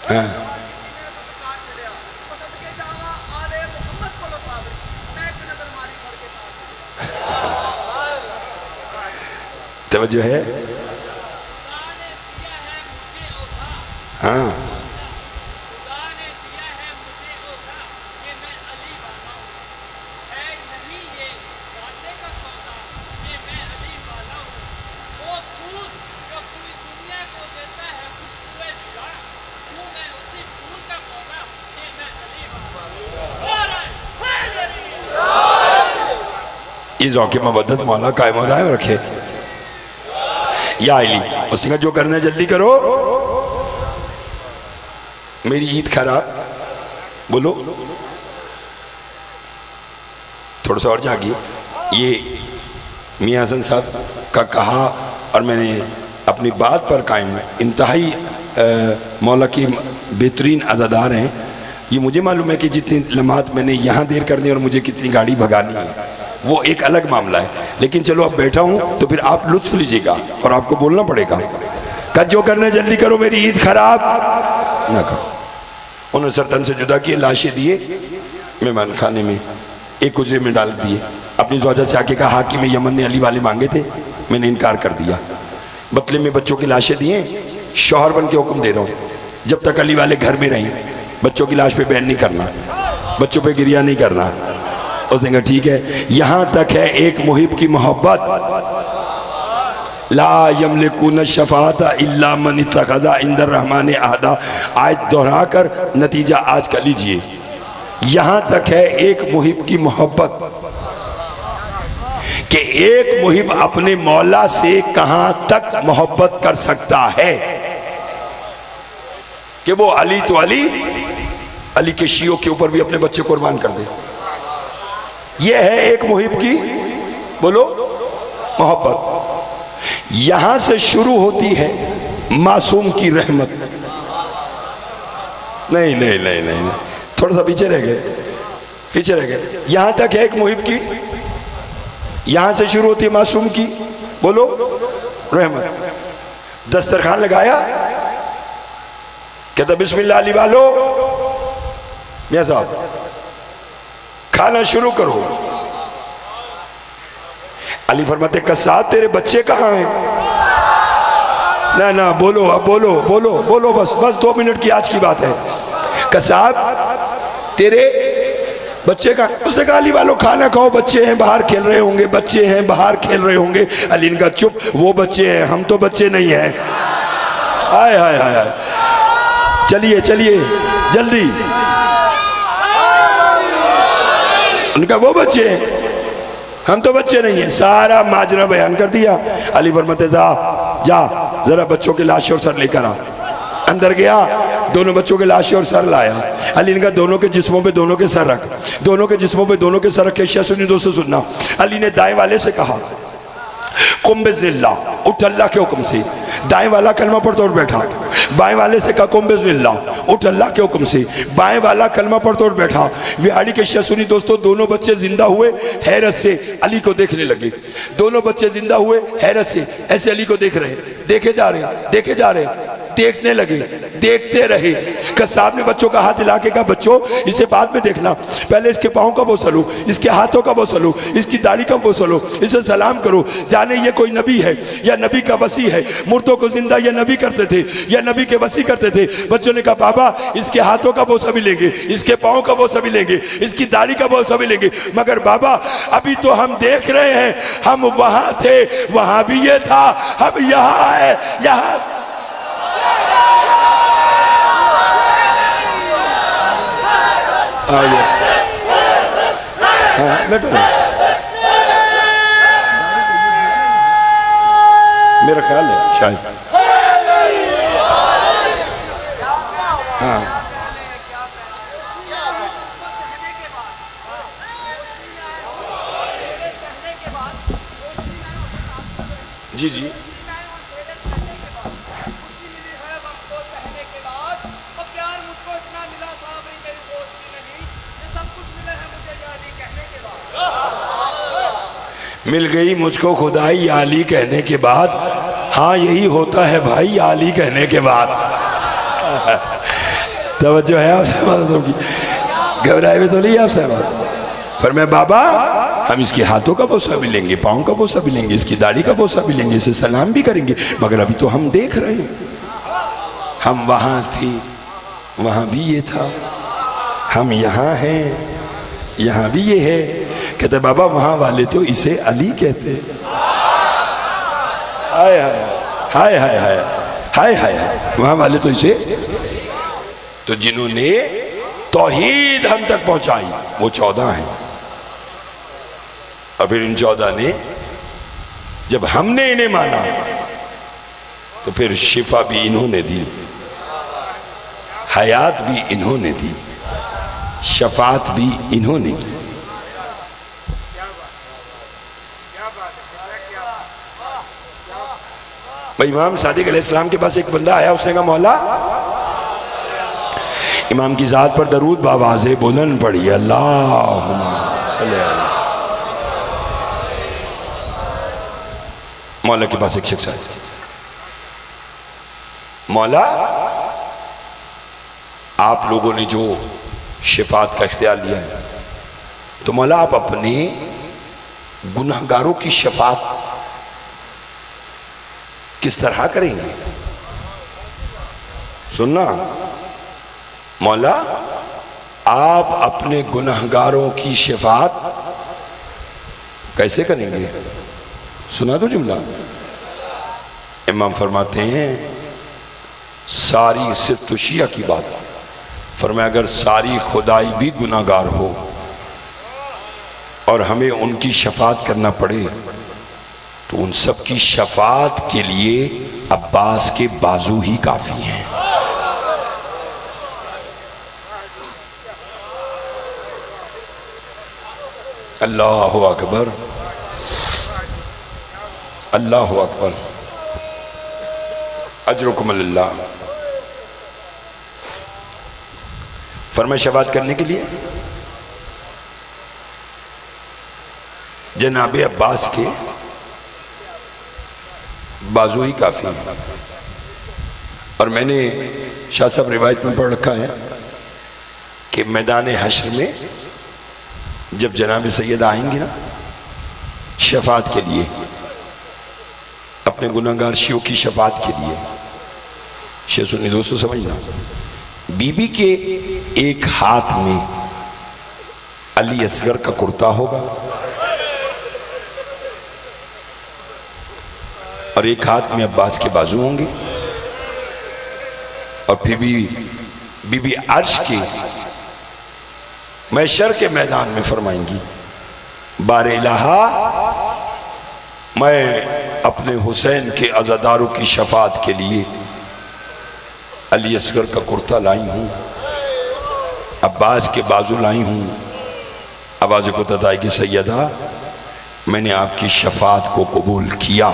ہاں توجہ ہے؟ ہاں یہ ذوق محبت مولا قائم و دائم رکھے. یا علی اس نے کہا جو کرنا ہے جلدی کرو، میری عید خراب. بولو تھوڑا سا اور جاگیے. یہ میاں حسن صاحب کا کہا اور میں نے اپنی بات پر قائم ہے. انتہائی مولا کی بہترین عزادار ہیں. یہ مجھے معلوم ہے کہ جتنی لمحات میں نے یہاں دیر کرنی اور مجھے کتنی گاڑی بھگانی ہے وہ ایک الگ معاملہ ہے. لیکن چلو اب بیٹھا ہوں تو پھر آپ لطف لیجئے گا اور آپ کو بولنا پڑے گا کہ جو کرنا ہے جلدی کرو، میری عید خراب نہ کرو. انہوں نے سرطن سے جدا کیے، لاشیں دیے مہمان خانے میں، ایک کجرے میں ڈال دیے. اپنی زوجہ سے آ کے کہا حاکم یمن نے علی والے مانگے تھے، میں نے انکار کر دیا. بطلے میں بچوں کی لاشیں دیے، شوہر بن کے حکم دے رہا ہوں جب تک علی والے گھر میں رہیں بچوں کی لاش پہ بین نہیں کرنا، بچوں پہ گریہ نہیں کرنا. اس نے کہا ٹھیک ہے. یہاں تک ہے ایک محب کی محبت. لا یملکون الشفاعۃ الا من اتخذ عند الرحمن عہدا. آیت دہرا کر نتیجہ آج کا لیجئے. یہاں تک ہے ایک محب کی محبت کہ ایک محب اپنے مولا سے کہاں تک محبت کر سکتا ہے کہ وہ علی تو علی، علی کے شیعوں کے اوپر بھی اپنے بچے قربان کر دے. یہ ہے ایک محب کی بولو محبت. یہاں سے شروع ہوتی ہے معصوم کی رحمت. نہیں نہیں نہیں نہیں تھوڑا سا پیچھے رہ گئے. یہاں تک ہے ایک محب کی، یہاں سے شروع ہوتی ہے معصوم کی بولو رحمت. دسترخوان لگایا، کہتا بسم اللہ علی والو، میاں صاحب کھانا شروع کرو. علی فرماتے قصاب تیرے بچے کہاں ہیں؟ نہ بولو اب بولو بس 2 منٹ کی آج کی بات ہے. قصاب تیرے بچے کا. اس نے کہا علی والو کھانا کھاؤ، بچے ہیں باہر کھیل رہے ہوں گے. علی نے کہا چپ، وہ بچے ہیں، ہم تو بچے نہیں ہیں. ہائے ہائے ہائے، چلیے جلدی. ان کا وہ بچے ہیں، ہم تو بچے نہیں ہیں. سارا ماجرا بیان کر دیا. علی فرماتے جا ذرا بچوں کے لاشیں اور سر لے کر آ. اندر گیا، دونوں بچوں کے لاشیں اور سر لایا. علی نے کہا دونوں کے جسموں پہ دونوں کے سر رکھ. دونوں کے جسموں پہ دونوں کے سر رکھے. شیعہ سنی دوستو سننا، علی نے دائیں والے سے کہا قم بذن اللہ، اٹھ اللہ کے حکم سے. دائیں والا کلمہ پڑھتا اور بیٹھا. بائیں والے سے کہا قم بذن اللہ، اٹھ اللہ کے حکم سے. بائیں والا کلمہ پڑھتا اور بیٹھا. وہاڑی کے شیعہ سنی دوستو دونوں بچے زندہ ہوئے، حیرت سے علی کو دیکھنے لگے. دونوں بچے زندہ ہوئے، حیرت سے ایسے علی کو دیکھ رہے، دیکھے جا رہے، دیکھنے لگے، دیکھتے رہے. قصاب نے بچوں کا ہاتھ ہلا کے کہا بچوں اسے بعد میں دیکھنا، پہلے اس کے پاؤں کا بوسہ لو، اس کے ہاتھوں کا بوسہ لو، اس کی داڑھی کا بوسہ لو، اسے سلام کرو، جانے یہ کوئی نبی ہے یا نبی کا وصی ہے. مردوں کو زندہ یا نبی کرتے تھے یا نبی کے وصی کرتے تھے. بچوں نے کہا بابا اس کے ہاتھوں کا بوسہ بھی لیں گے، اس کے پاؤں کا بوسہ بھی لیں گے، اس کی داڑھی کا بوسہ بھی لیں گے. مگر بابا ابھی تو ہم دیکھ رہے ہیں، ہم وہاں تھے، وہاں بھی یہ تھا، ہم یہاں ہے، یہاں. میرا خیال ہے شاید ہاں جی مل گئی مجھ کو خدائی یا علی کہنے کے بعد. ہاں یہی ہوتا ہے بھائی یا علی کہنے کے بعد. توجہ ہے آپ صاحباتوں کی؟ گھبرائے ہوئے تو نہیں آپ صاحبات؟ فرمایا بابا ہم اس کے ہاتھوں کا بوسہ بھی لیں گے، پاؤں کا بوسہ بھی لیں گے، اس کی داڑھی کا بوسہ بھی لیں گے، اسے سلام بھی کریں گے، مگر ابھی تو ہم دیکھ رہے ہیں، ہم وہاں تھے، وہاں بھی یہ تھا، ہم یہاں ہیں، یہاں بھی یہ ہے۔ کہتے بابا وہاں والے تو اسے علی کہتے، ہائے ہائے ہائے ہائے ہائے ہائے ہائے، وہاں والے تو اسے، تو جنہوں نے توحید ہم تک پہنچائی وہ 14 ہیں، اور پھر ان 14 نے جب ہم نے انہیں مانا تو پھر شفا بھی انہوں نے دی، حیات بھی انہوں نے دی، شفاعت بھی انہوں نے کی۔ بھائی امام صادق علیہ السلام کے پاس ایک بندہ آیا، اس نے کہا مولا امام کی ذات پر درود بآواز بلند پڑھی، اللہم صلی اللہ۔ مولا کے پاس ایک شخص آیا، مولا آپ لوگوں نے جو شفاعت کا اختیار لیا ہے تو مولا آپ اپنے گناہگاروں کی شفاعت کس طرح کریں گے؟ سننا مولا آپ اپنے گناہگاروں کی شفاعت کیسے کریں گے؟ سنا تو جملہ؟ امام فرماتے ہیں ساری صرف تو شیعہ کی بات، فرمایا اگر ساری خدائی بھی گناہگار ہو اور ہمیں ان کی شفاعت کرنا پڑے تو ان سب کی شفاعت کے لیے عباس کے بازو ہی کافی ہیں۔ اللہ اکبر، اللہ اکبر، اجرکم اللہ۔ فرمائے شفاعت کرنے کے لیے جناب عباس کے بازو ہی کافی ہیں۔ اور میں نے شاہ صاحب روایت میں پڑھ رکھا ہے کہ میدان حشر میں جب جناب سید آئیں گے نا شفاعت کے لیے، اپنے گناہگار شیعوں کی شفاعت کے لیے، شیعہ سنی دوستو سمجھنا، بی بی کے ایک ہاتھ میں علی اصغر کا کرتا ہوگا اور ایک ہاتھ میں عباس کے بازو ہوں گے، اور پھر بی بی عرش کے محشر کے میدان میں فرمائیں گی بار الہا میں اپنے حسین کے عزاداروں کی شفاعت کے لیے علی اصغر کا کرتا لائی ہوں، عباس کے بازو لائی ہوں۔ آواز کو تدائی کی سیدہ میں نے آپ کی شفاعت کو قبول کیا،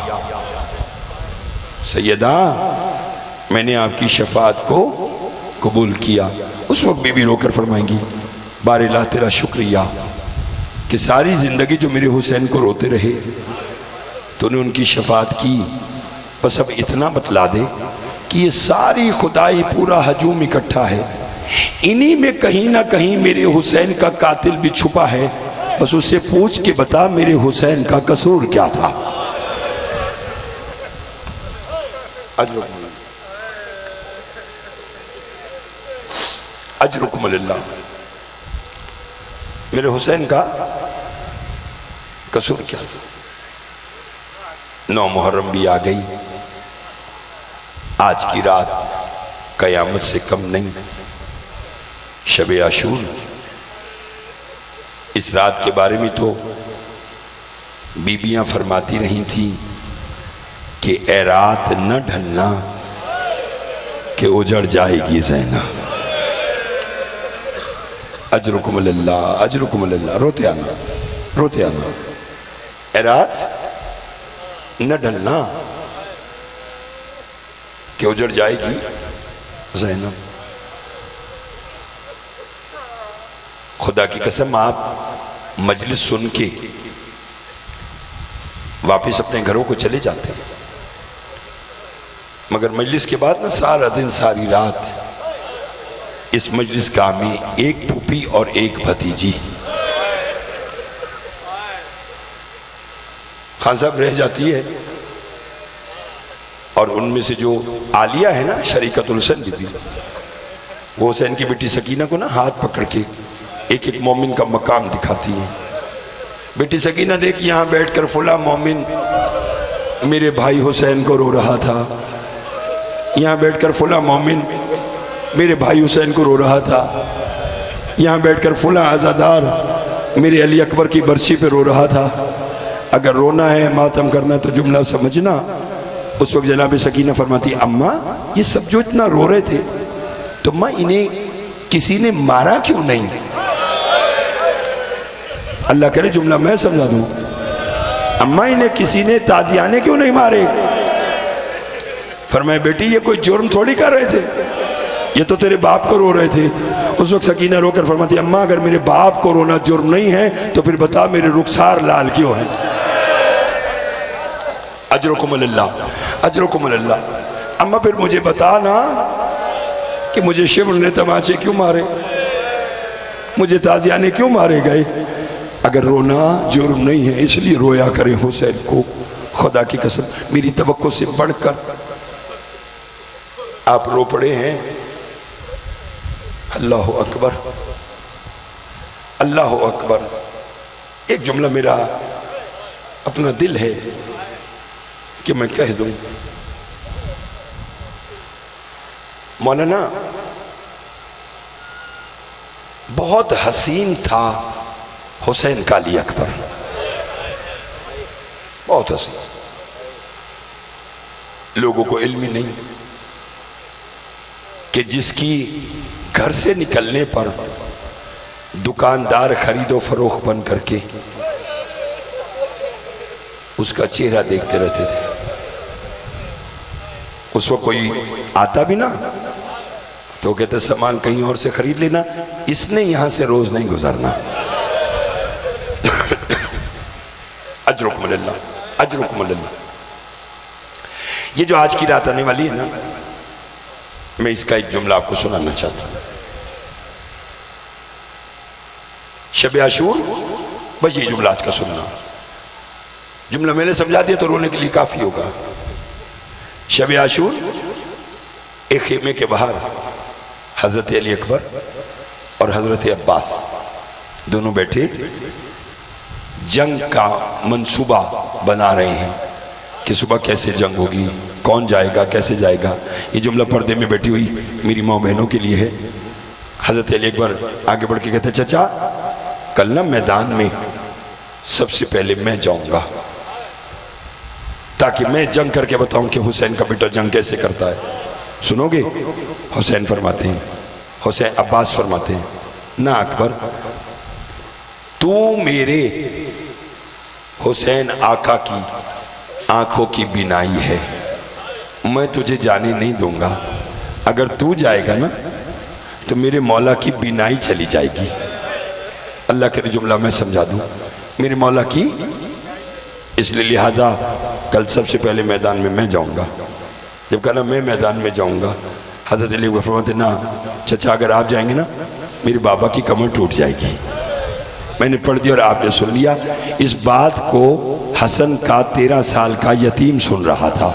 سیدہ میں نے آپ کی شفاعت کو قبول کیا۔ اس وقت بی بی رو کر فرمائیں گی بار الہ تیرا شکریہ کہ ساری زندگی جو میرے حسین کو روتے رہے تو نے ان کی شفاعت کی، بس اب اتنا بتلا دے کہ یہ ساری خدائی پورا ہجوم اکٹھا ہے، انہی میں کہیں نہ کہیں میرے حسین کا قاتل بھی چھپا ہے، بس اس سے پوچھ کے بتا میرے حسین کا قصور کیا تھا۔ اجرکم اللہ، میرے حسین کا قصور کیا تھا؟ 9 محرم بھی آ گئی، آج کی رات قیامت سے کم نہیں، شب عاشور۔ اس رات کے بارے میں تو بیبیاں فرماتی رہی تھیں کہ اے رات نہ ڈھلنا کہ اجڑ جائے گی زینب۔ اجرکم اللہ، اجرکم اللہ، روتے آنا، روتے آنا۔ اے رات نہ ڈھلنا کہ اجڑ جائے گی زینب۔ خدا کی قسم آپ مجلس سن کے واپس اپنے گھروں کو چلے جاتے ہیں، مگر مجلس کے بعد نا سارا دن ساری رات اس مجلس کا میں ایک پھوپھی اور ایک بھتیجی خان صاحب رہ جاتی ہے، اور ان میں سے جو عالیہ ہے نا شریکت الحسین بی بی، وہ حسین کی بیٹی سکینہ کو نا ہاتھ پکڑ کے ایک ایک مومن کا مقام دکھاتی ہے. بیٹی سکینہ دیکھ یہاں بیٹھ کر فلاں مومن میرے بھائی حسین کو رو رہا تھا، یہاں بیٹھ کر فلاں مومن میرے بھائی حسین کو رو رہا تھا، یہاں بیٹھ کر فلاں عزادار میرے علی اکبر کی برسی پہ رو رہا تھا. اگر رونا ہے ماتم کرنا ہے تو جملہ سمجھنا. اس وقت جناب سکینہ فرماتی اماں یہ سب جو اتنا رو رہے تھے تو ماں انہیں کسی نے مارا کیوں نہیں؟ اللہ کرے جملہ میں سمجھا دوں. اماں انہیں کسی نے تازیانے کیوں نہیں مارے؟ فرمائے بیٹی یہ کوئی جرم تھوڑی کر رہے تھے، یہ تو تیرے باپ کو رو رہے تھے. اس وقت سکینہ رو کر فرماتی اماں اگر میرے باپ کو رونا جرم نہیں ہے تو پھر بتا میرے رخسار لال کیوں ہے؟ اجرکم اللہ اجرکم اللہ. اماں پھر مجھے بتا نا کہ مجھے شبر نے تماچے کیوں مارے، مجھے تازیانے کیوں مارے گئے؟ اگر رونا جرم نہیں ہے اس لیے رویا کریں حسین کو. خدا کی قسم میری توقع سے بڑھ کر آپ رو پڑے ہیں. اللہ اکبر اللہ اکبر. ایک جملہ میرا اپنا دل ہے کہ میں کہہ دوں. مولانا بہت حسین تھا حسین کا علی اکبر، بہت حسین. لوگوں کو علم ہی نہیں کہ جس کی گھر سے نکلنے پر دکاندار خرید و فروخت بن کر کے اس کا چہرہ دیکھتے رہتے تھے. اس وقت کوئی آتا بھی نا تو کہتے سامان کہیں اور سے خرید لینا، اس نے یہاں سے روز نہیں گزرنا. اجرکم اللہ اجرکم اللہ. یہ جو آج کی رات آنے والی ہے نا، میں اس کا ایک جملہ آپ کو سنانا چاہتا ہوں. شب عاشور بس یہ جملہ آج کا سننا. جملہ میں نے سمجھا دیا تو رونے کے لیے کافی ہوگا. شب عاشور ایک خیمے کے باہر حضرت علی اکبر اور حضرت عباس دونوں بیٹھے جنگ کا منصوبہ بنا رہے ہیں کہ صبح کیسے جنگ ہوگی، کون جائے گا، کیسے جائے گا. یہ جملہ پردے میں بیٹھی ہوئی میری ماں بہنوں کے لیے ہے. حضرت علی اکبر آگے بڑھ کے کہتے چچا کل نا میدان میں سب سے پہلے میں جاؤں گا تاکہ میں جنگ کر کے بتاؤں کہ حسین کا بیٹا جنگ کیسے کرتا ہے. سنو گے؟ حسین فرماتے ہیں، حسین عباس فرماتے ہیں نہ اکبر تو میرے حسین آقا کی آنکھوں کی بینائی ہے، میں تجھے جانے نہیں دوں گا. اگر تو جائے گا نا تو میرے مولا کی بینائی چلی جائے گی. اللہ کے جملہ میں سمجھا دوں میرے مولا کی، اس لیے لہٰذا کل سب سے پہلے میدان میں میں جاؤں گا. جب کہا نا میں میدان میں جاؤں گا، حضرت علی کو فرماتے نا چچا اگر آپ جائیں گے نا میرے بابا کی کمر ٹوٹ جائے گی. میں نے پڑھ دیا اور آپ نے سن لیا. اس بات کو حسن کا 13 سال کا یتیم سن رہا تھا.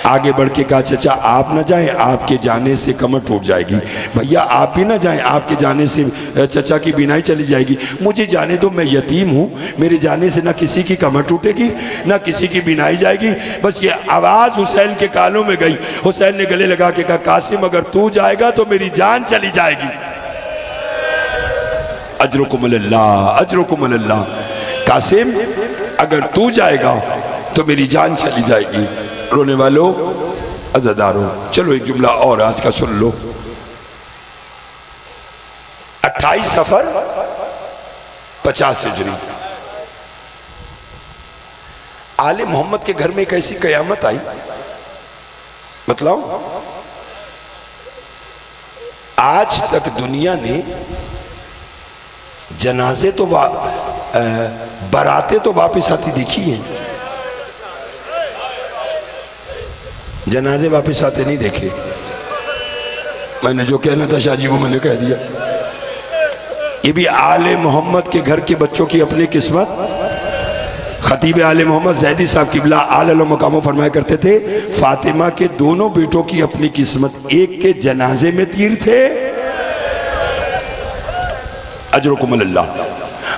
آگے بڑھ کے کہا چچا آپ نہ جائیں، آپ کے جانے سے کمر ٹوٹ جائے گی. بھیا آپ بھی نہ جائیں، آپ کے جانے سے چچا کی بینائی چلی جائے گی. مجھے جانے دو، میں یتیم ہوں، میرے جانے سے نہ کسی کی کمر ٹوٹے گی نہ کسی کی بینائی جائے گی. بس یہ آواز حسین کے کانوں میں گئی. حسین نے گلے لگا کے کہا قاسم اگر تو جائے گا تو میری جان چلی جائے گی. اجرکم اللہ اجرکم اللہ. قاسم اگر تو جائے گا تو میری جان چلی جائے گی. رونے والوں عزاداروں چلو ایک جملہ اور آج کا سن لو. 28 صفر 50 ہجری آل محمد کے گھر میں ایک ایسی قیامت آئی. مطلب آج تک دنیا نے جنازے تو براتیں تو واپس آتی دیکھی ہیں، جنازے واپس آتے نہیں دیکھے. میں نے جو کہنا تھا شاہ جی وہ میں نے کہہ دیا. یہ بھی آل محمد کے گھر کے بچوں کی اپنی قسمت. خطیب آل محمد زیدی صاحب قبلہ اعلی مقاموں فرمایا کرتے تھے فاطمہ کے دونوں بیٹوں کی اپنی قسمت. ایک کے جنازے میں تیر تھے اجرکم اللہ،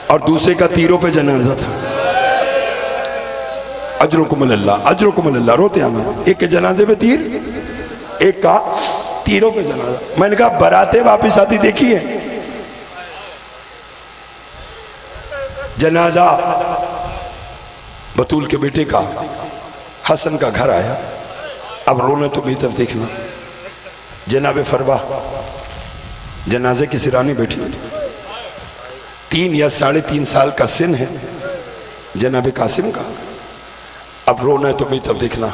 اور دوسرے کا تیروں پہ جنازہ تھا. اجرکم اللہ، اجرکم اللہ. روتے ہمیں ایک کے جنازے پہ تیر، ایک کا تیروں پہ جنازہ. میں نے کہا براتیں واپس آتی دیکھی ہے؟ جنازہ بطول کے بیٹے کا حسن کا گھر آیا. اب رونے تو بھی طرف دیکھنا. جناب فروا جنازے کی سرانی بیٹھی، 3 یا 3.5 سال کا سن ہے جناب قاسم کا. اب رونا ہے تو بھی طرف دیکھنا.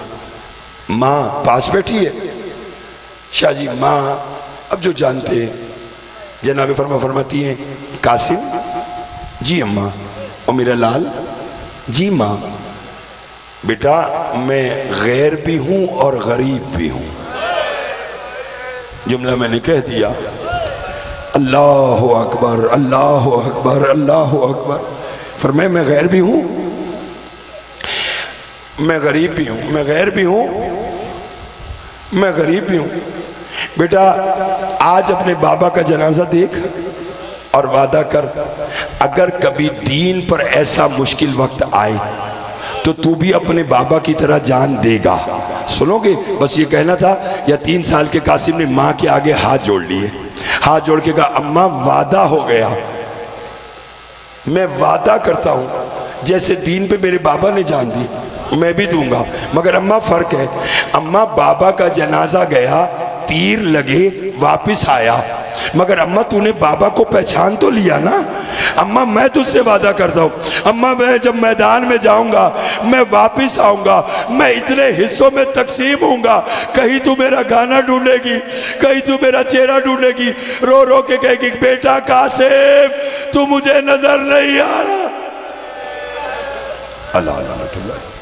ماں پاس بیٹھی ہے. شاہ جی ماں اب جو جانتے ہیں. جناب فرما فرماتی ہیں قاسم جی اماں. اور میرا لال جی ماں. بیٹا میں غیر بھی ہوں اور غریب بھی ہوں. جملہ میں نے کہہ دیا. اللہ اکبر اللہ اکبر اللہ اکبر. فرمائے میں غیر بھی ہوں، میں غریب بھی ہوں، میں غیر بھی ہوں، میں غریب بھی ہوں. بیٹا آج اپنے بابا کا جنازہ دیکھ اور وعدہ کر اگر کبھی دین پر ایسا مشکل وقت آئے تو بھی اپنے بابا کی طرح جان دے گا. سنو گے؟ بس یہ کہنا تھا. یا 3 سال کے قاسم نے ماں کے آگے ہاتھ جوڑ لیے. ہاتھ جوڑ کے کہا اماں وعدہ ہو گیا، میں وعدہ کرتا ہوں جیسے دین پہ میرے بابا نے جان دی میں بھی دوں گا. مگر اماں فرق ہے. اماں بابا کا جنازہ گیا، تیر لگے، واپس آیا، مگر اماں تو نے بابا کو پہچان تو لیا نا. اماں میں تجھ سے وعدہ کرتا ہوں اماں میں جب میدان میں جاؤں گا میں واپس آؤں گا، میں اتنے حصوں میں تقسیم ہوں گا. کہیں تو میرا گانا ڈھونڈے گی، کہیں تو میرا چہرہ ڈھونڈے گی، رو رو کے کہے گی بیٹا قاسم تو مجھے نظر نہیں آ رہا. اللہ اللہ اللہ.